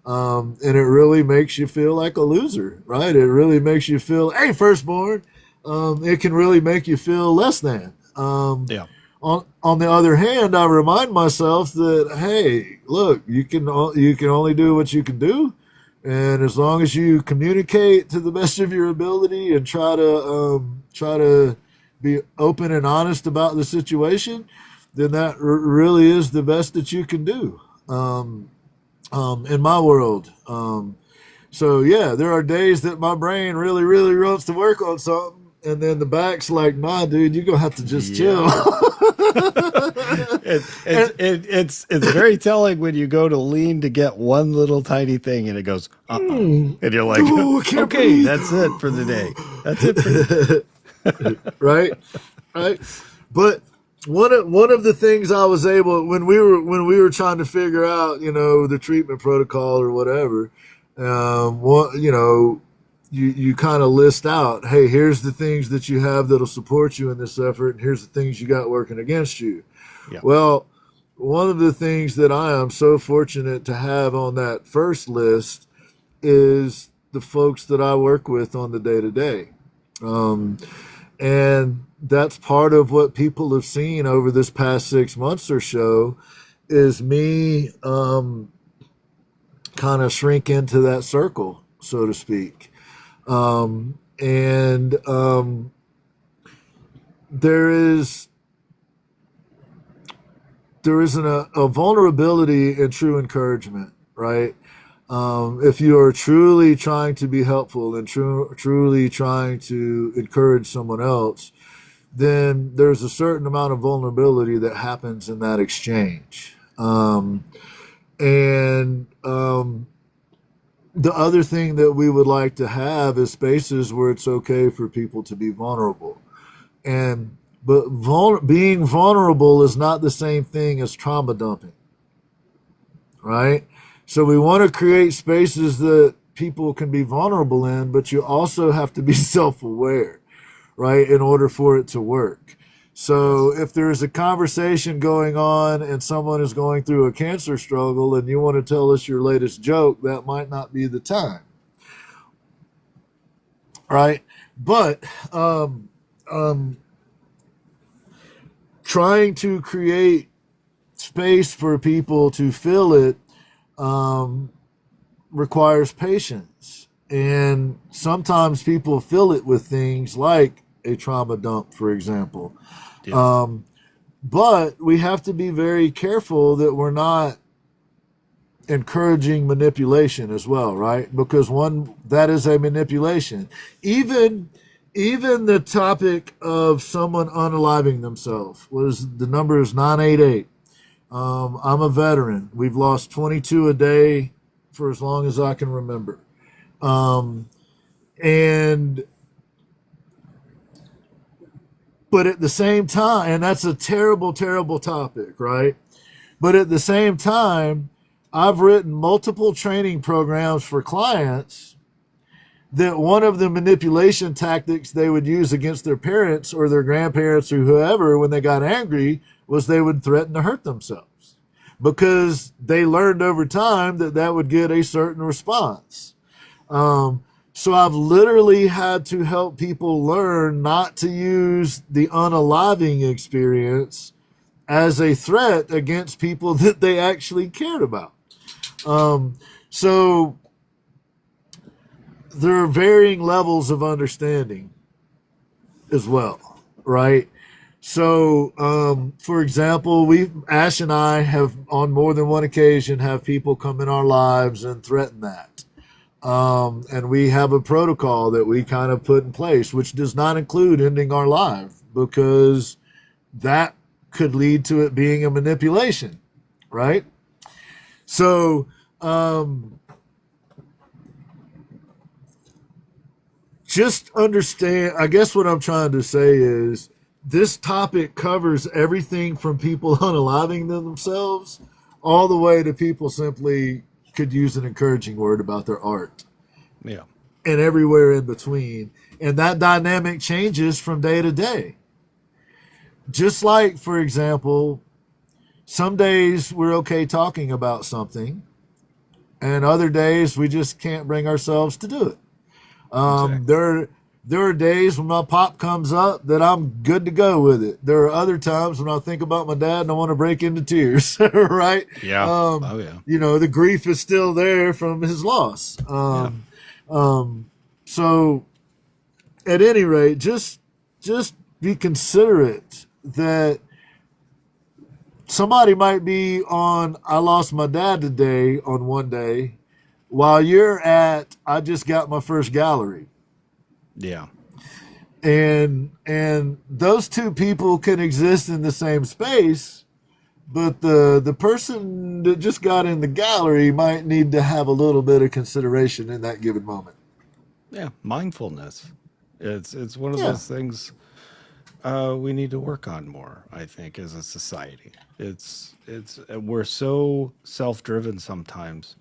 And it really makes you feel like a loser, right? It really makes you feel, hey, firstborn. It can really make you feel less than. Yeah. On the other hand, I remind myself that, hey, look, you can only do what you can do, and as long as you communicate to the best of your ability and try to be open and honest about the situation, then that really is the best that you can do. In my world. So yeah, there are days that my brain really, really wants to work on something, and then the back's like, nah, dude, you're gonna have to just chill. It's very telling when you go to lean to get one little tiny thing and it goes, and you're like, okay, breathe. That's it for the day. That's it for the day. Right. But one of the things I was able, when we were trying to figure out, the treatment protocol or whatever, you kind of list out, hey, here's the things that you have that'll support you in this effort, and here's the things you got working against you. Yeah. Well, one of the things that I am so fortunate to have on that first list is the folks that I work with on the day-to-day. And that's part of what people have seen over this past 6 months or so, is me kind of shrink into that circle, so to speak. There isn't a vulnerability in true encouragement, right? If you are truly trying to be helpful and truly trying to encourage someone else, then there's a certain amount of vulnerability that happens in that exchange. The other thing that we would like to have is spaces where it's okay for people to be vulnerable. But being vulnerable is not the same thing as trauma dumping, right? So we want to create spaces that people can be vulnerable in, but you also have to be self-aware, right, in order for it to work. So if there's a conversation going on and someone is going through a cancer struggle and you want to tell us your latest joke, that might not be the time, right? But trying to create space for people to feel it requires patience. And sometimes people fill it with things like a trauma dump, for example. Yeah. But we have to be very careful that we're not encouraging manipulation as well, right? Because that is a manipulation. Even even the topic of someone unaliving themselves the number is 988. I'm a veteran. We've lost 22 a day for as long as I can remember. But at the same time, and that's a terrible, terrible topic, right? But at the same time, I've written multiple training programs for clients that one of the manipulation tactics they would use against their parents or their grandparents or whoever when they got angry was they would threaten to hurt themselves because they learned over time that that would get a certain response. So I've literally had to help people learn not to use the unaliving experience as a threat against people that they actually cared about. So there are varying levels of understanding as well, right? So, for example, Ash and I have on more than one occasion have people come in our lives and threaten that. And we have a protocol that we kind of put in place, which does not include ending our life because that could lead to it being a manipulation, right? So, just understand, I guess what I'm trying to say is this topic covers everything from people unaliving themselves all the way to people simply could use an encouraging word about their art. Yeah. And everywhere in between. And that dynamic changes from day to day. Just like, for example, some days we're okay talking about something, and other days we just can't bring ourselves to do it. Exactly. There are days when my pop comes up that I'm good to go with it. There are other times when I think about my dad and I want to break into tears, right? Yeah. You know, the grief is still there from his loss. So at any rate, just be considerate that somebody might be on, I lost my dad today on one day, while you're at, I just got my first gallery. Yeah. And those two people can exist in the same space, but the person that just got in the gallery might need to have a little bit of consideration in that given moment. Yeah, mindfulness. It's one of those things we need to work on more, I think, as a society. We're so self-driven sometimes.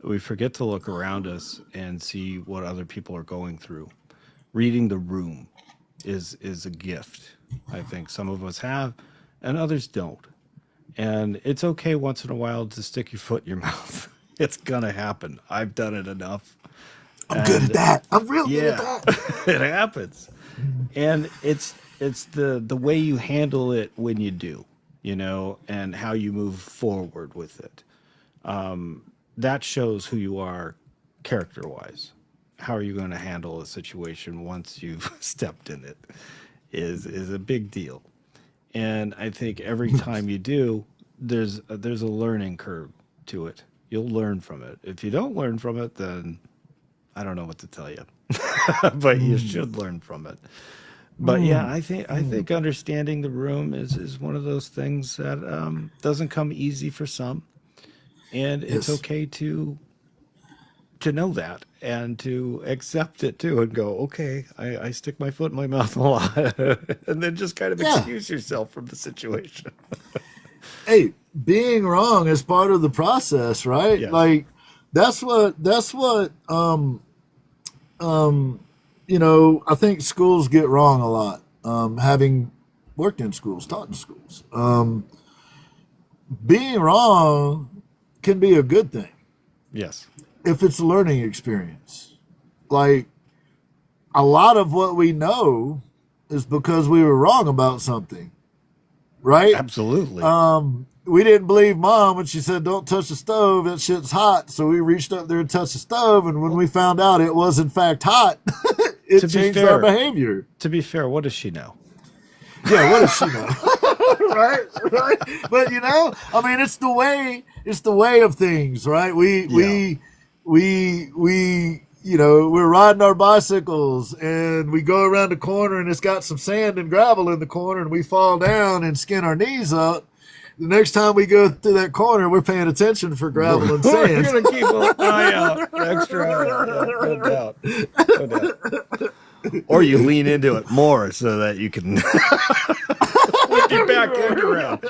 We forget to look around us and see what other people are going through. Reading the room is a gift. I think some of us have and others don't. And it's okay once in a while to stick your foot in your mouth. It's gonna happen. I've done it enough. I'm good at that. I'm real good at that. It happens. And it's the way you handle it when you do, you know, and how you move forward with it. That shows who you are character-wise. How are you going to handle a situation once you've stepped in it is a big deal. And I think every time you do, there's a learning curve to it. You'll learn from it. If you don't learn from it, then I don't know what to tell you. But you should learn from it. But yeah, I think understanding the room is one of those things that doesn't come easy for some. And it's okay to know that and to accept it too and go, okay, I stick my foot in my mouth a lot and then just kind of excuse yourself from the situation. Hey, being wrong is part of the process, right? Yeah. Like that's what you know, I think schools get wrong a lot. Having worked in schools, taught in schools. Being wrong can be a good thing. Yes. If it's a learning experience. Like a lot of what we know is because we were wrong about something. Right? Absolutely. We didn't believe Mom when she said, don't touch the stove, that shit's hot. So we reached up there and touched the stove, and when we found out it was in fact hot, it changed our behavior. To be fair, what does she know? Yeah, what does she know? Right. But you know, I mean, it's the way of things, right? We we're riding our bicycles and we go around the corner and it's got some sand and gravel in the corner and we fall down and skin our knees up. The next time we go through that corner, we're paying attention for gravel and sand. We're going to keep an eye out, extra eye out. No doubt. No doubt. Or you lean into it more so that you can whip your back end around.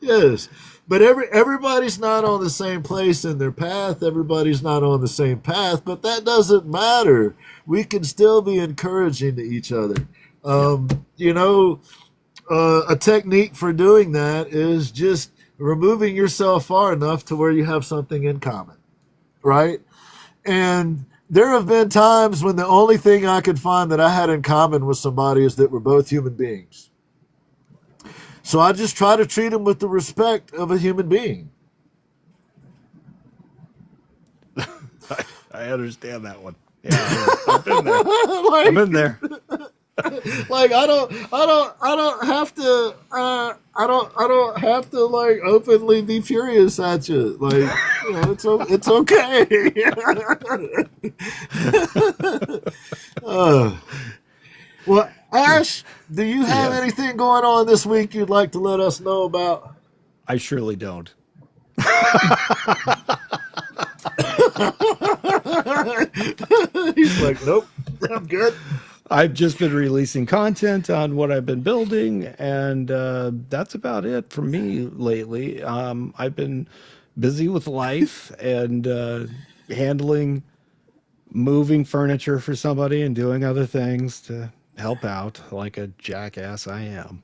Yes. But everybody's not on the same place in their path. Everybody's not on the same path, but that doesn't matter. We can still be encouraging to each other. A technique for doing that is just removing yourself far enough to where you have something in common, right? And there have been times when the only thing I could find that I had in common with somebody is that we're both human beings. So I just try to treat them with the respect of a human being. I understand that one. Yeah, I've been there. I've been there. Like I don't have to like openly be furious at you. Like, it's okay. Well, Ash, do you have anything going on this week you'd like to let us know about? I surely don't. He's like, nope, I'm good. I've just been releasing content on what I've been building, and that's about it for me lately. I've been busy with life and handling moving furniture for somebody and doing other things to help out like a jackass I am.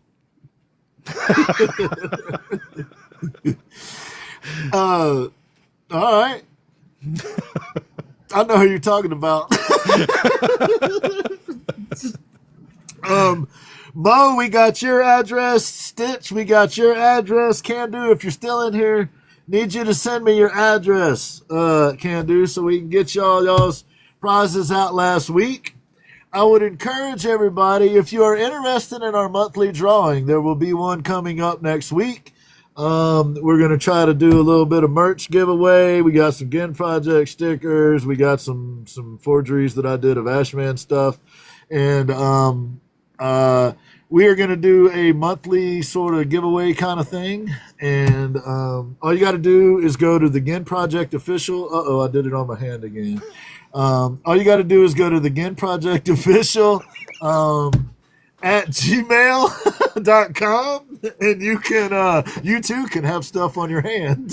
All right. I know who you're talking about. Mo, we got your address. Stitch, we got your address. Can Do, if you're still in here, need you to send me your address, Can Do, so we can get y'all's prizes out last week. I would encourage everybody, if you are interested in our monthly drawing, there will be one coming up next week. We're going to try to do a little bit of merch giveaway. We got some Ginn Project stickers. We got some forgeries that I did of A.S.H. Man stuff. And we are going to do a monthly sort of giveaway kind of thing. And all you got to do is go to the Ginn Project official. Uh-oh, I did it on my hand again. All you got to do is go to the Ginn Project official at gmail.com, and you too can have stuff on your hand.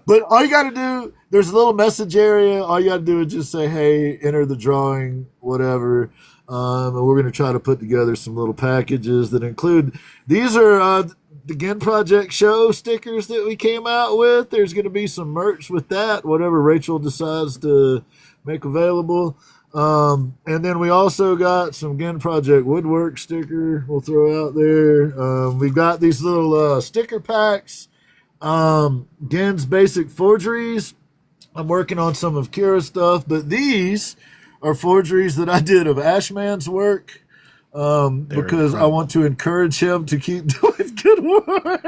But all you got to do, there's a little message area. All you got to do is just say, hey, enter the drawing, whatever. And we're going to try to put together some little packages that include, these are the Ginn Project Show stickers that we came out with. There's going to be some merch with that, whatever Rachel decides to make available. And then we also got some Ginn Project woodwork sticker we'll throw out there. We've got these little sticker packs, Ginn's Basic Forgeries. I'm working on some of Kira's stuff, but these are forgeries that I did of A.S.H. Man's work. Because I want to encourage him to keep doing good work.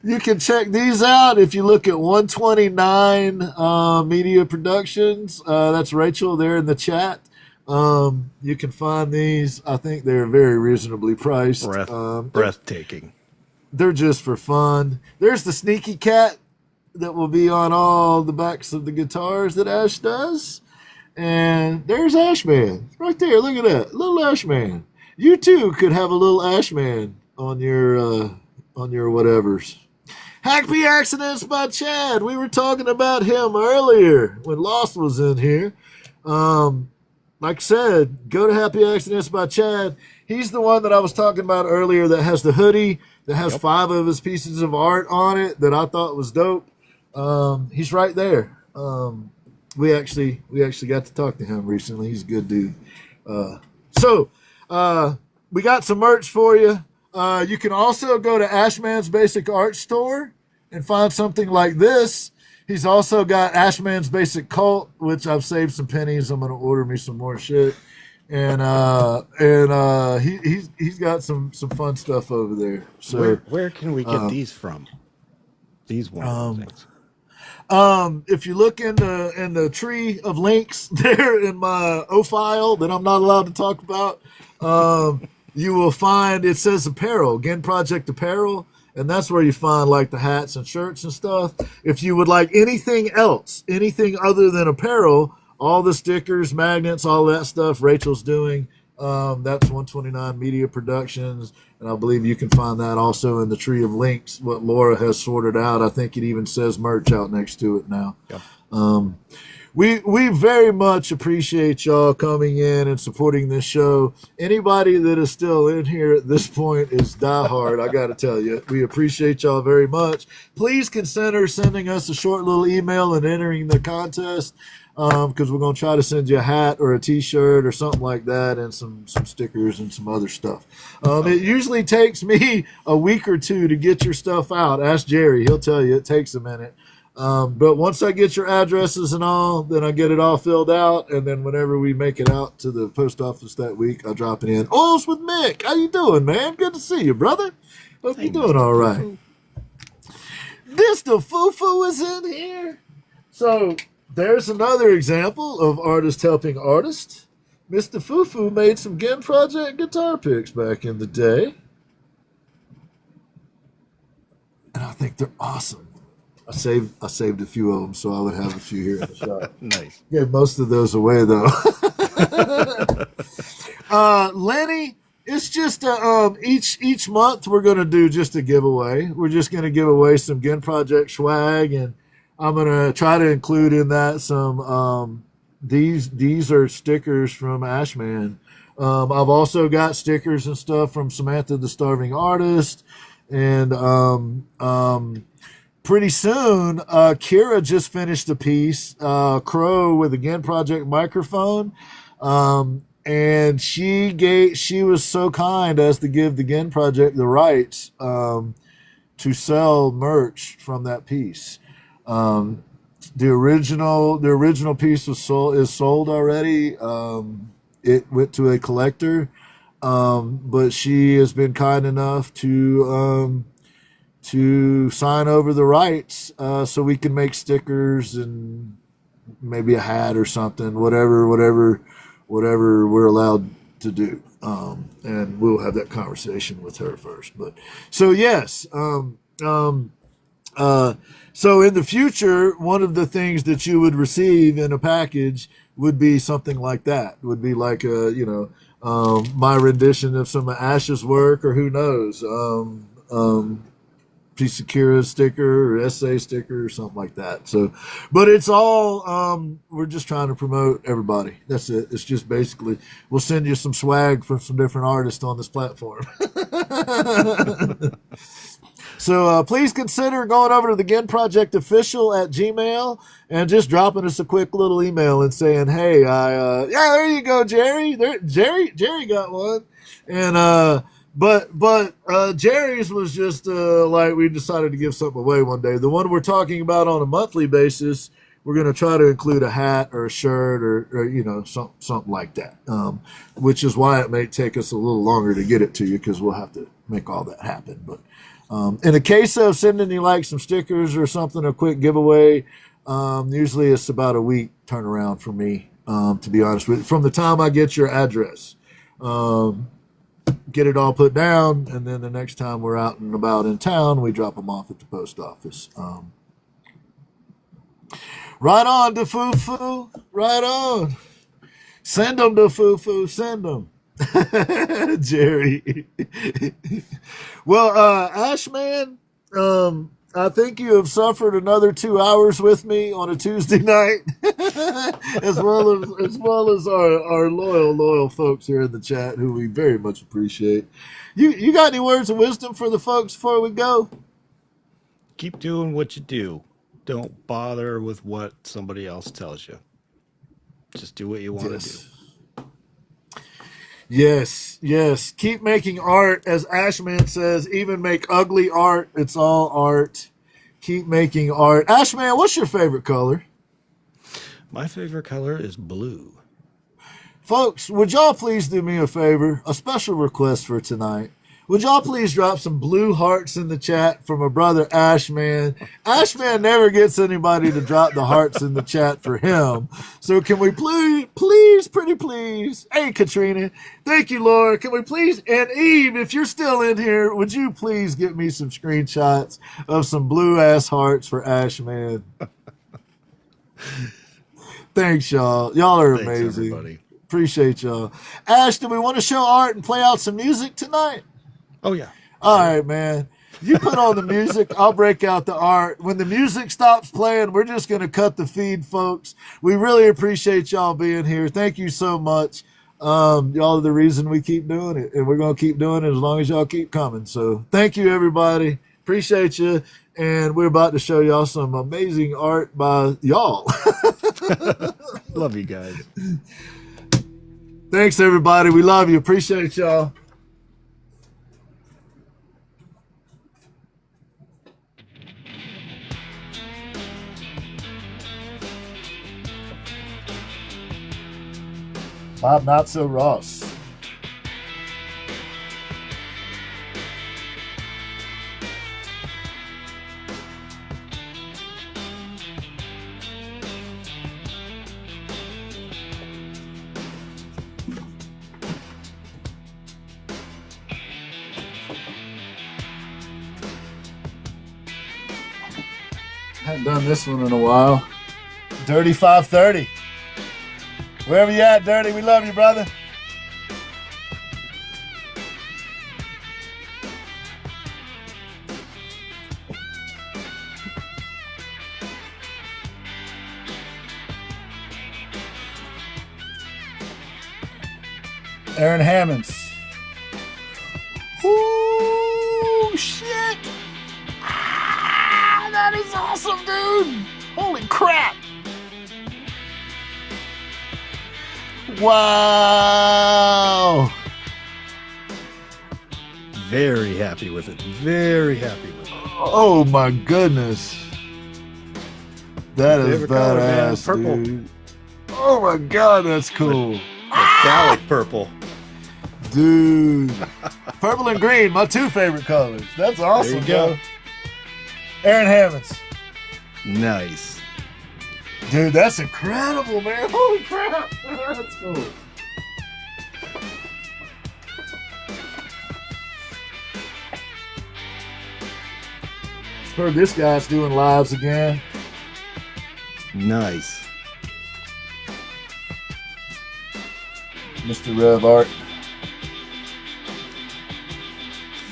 You can check these out if you look at 129 Media Productions. That's Rachel there in the chat. You can find these. I think they're very reasonably priced. Breathtaking. They're just for fun. There's the sneaky cat that will be on all the backs of the guitars that Ash does. And there's A.S.H. Man right there. Look at that little A.S.H. Man. You too could have a little A.S.H. Man on your whatevers. Happy Accidents by Chad. We were talking about him earlier when Lost was in here. Like I said, go to Happy Accidents by Chad. He's the one that I was talking about earlier that has the hoodie that has 5 of his pieces of art on it that I thought was dope. He's right there. We actually got to talk to him recently. He's a good dude. So we got some merch for you. You can also go to A.S.H. Man's Basic Art Store and find something like this. He's also got A.S.H. Man's Basic Cult, which I've saved some pennies. I'm going to order me some more shit. he's got some fun stuff over there. So where can we get these from? These wonderful things. If you look in the tree of links there in my O file that I'm not allowed to talk about, you will find it says apparel, Ginn Project apparel, and that's where you find like the hats and shirts and stuff. If you would like anything else, anything other than apparel, all the stickers, magnets, all that stuff Rachel's doing. That's 129 Media Productions, and I believe you can find that also in the tree of links, what Laura has sorted out. I think it even says merch out next to it now. Yep. We very much appreciate y'all coming in and supporting this show. Anybody that is still in here at this point is diehard, I got to tell you. We appreciate y'all very much. Please consider sending us a short little email and entering the contest, because we're going to try to send you a hat or a t-shirt or something like that, and some stickers and some other stuff. It usually takes me a week or two to get your stuff out. Ask Jerry. He'll tell you it takes a minute. But once I get your addresses and all, then I get it all filled out, and then whenever we make it out to the post office that week, I drop it in. Oils with Mick. How you doing, man? Good to see you, brother. Hope you're doing all right. Mr. Fufu is in here. So there's another example of artist helping artist. Mr. Fufu made some Ginn Project guitar picks back in the day, and I think they're awesome. I saved a few of them, so I would have a few here in the shop. Nice. Gave most of those away though. Lenny, it's just each month we're gonna do just a giveaway. We're just gonna give away some Ginn Project swag, and I'm gonna try to include in that some these are stickers from A.S.H. Man. I've also got stickers and stuff from Samantha the Starving Artist, and pretty soon, Kira just finished a piece, Crow with a Ginn Project microphone, and she was so kind as to give the Ginn Project the rights to sell merch from that piece. The original piece is sold already. It went to a collector, but she has been kind enough to sign over the rights so we can make stickers and maybe a hat or something, whatever we're allowed to do. And we'll have that conversation with her first. But so yes, so in the future, one of the things that you would receive in a package would be something like that. Would be like my rendition of some of A.S.H.'s work, or who knows, piece of Kira sticker or S3E16 sticker or something like that. So, but it's all, we're just trying to promote everybody. That's it. It's just basically, we'll send you some swag from some different artists on this platform. So please consider going over to the Ginn Project Official at Gmail and just dropping us a quick little email and saying, hey, yeah, there you go, Jerry. Jerry got one. And, But Jerry's was just like we decided to give something away one day. The one we're talking about on a monthly basis, we're going to try to include a hat or a shirt or something like that, which is why it may take us a little longer to get it to you, because we'll have to make all that happen. But in the case of sending you like some stickers or something, a quick giveaway, usually it's about a week turnaround for me, to be honest with you, from the time I get your address. Get it all put down, and then the next time we're out and about in town, we drop them off at the post office. Right on, to Fufu. Right on. Send them to Fufu. Send them. Jerry. Well, A.S.H. Man, I think you have suffered another 2 hours with me on a Tuesday night, as well as our loyal folks here in the chat, who we very much appreciate. You got any words of wisdom for the folks before we go? Keep doing what you do. Don't bother with what somebody else tells you. Just do what you want to do. Yes. Keep making art, as A.S.H. Man says. Even make ugly art. It's all art. Keep making art. A.S.H. Man, what's your favorite color? My favorite color is blue. Folks, would y'all please do me a favor? A special request for tonight. Would y'all please drop some blue hearts in the chat for my brother A.S.H. Man? A.S.H. Man never gets anybody to drop the hearts in the chat for him. So can we please, pretty please? Hey, Katrina. Thank you, Laura. Can we please? And Eve, if you're still in here, would you please get me some screenshots of some blue ass hearts for A.S.H. Man? Thanks, y'all. Y'all are amazing. Thanks, everybody. Appreciate y'all. Ash, do we want to show art and play out some music tonight? Oh, yeah. All right, man. You put on the music. I'll break out the art. When the music stops playing, we're just going to cut the feed, folks. We really appreciate y'all being here. Thank you so much. Y'all are the reason we keep doing it, and we're going to keep doing it as long as y'all keep coming. So thank you, everybody. Appreciate you. And we're about to show y'all some amazing art by y'all. Love you guys. Thanks, everybody. We love you. Appreciate y'all. Bob Not So Ross. Haven't done this one in a while. Dirty 530. Wherever you at, Dirty, we love you, brother. Aaron Hammonds. Ooh, shit. Ah, that is awesome, dude. Holy crap. Wow. Very happy with it. Very happy with it. Oh, my goodness. That is Favorite color, man. badass, Purple. dude. Oh, my God, that's cool. Metallic purple. Dude. Purple and green, my two favorite colors. That's awesome, There you go. bro. Aaron Hammonds. Nice. Dude, that's incredible, man. Holy crap. That's cool. Heard this guy's doing lives again. Nice. Mr. Rev Art.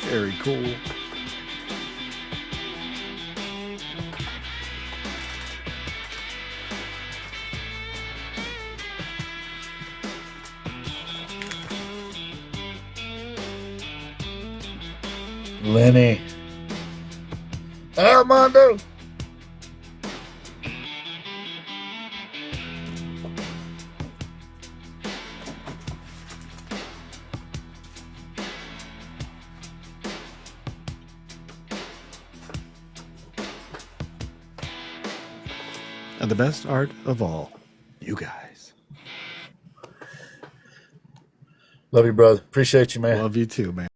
Very cool. Lenny. Armando. And the best art of all, you guys. Love you, brother. Appreciate you, man. Love you too, man.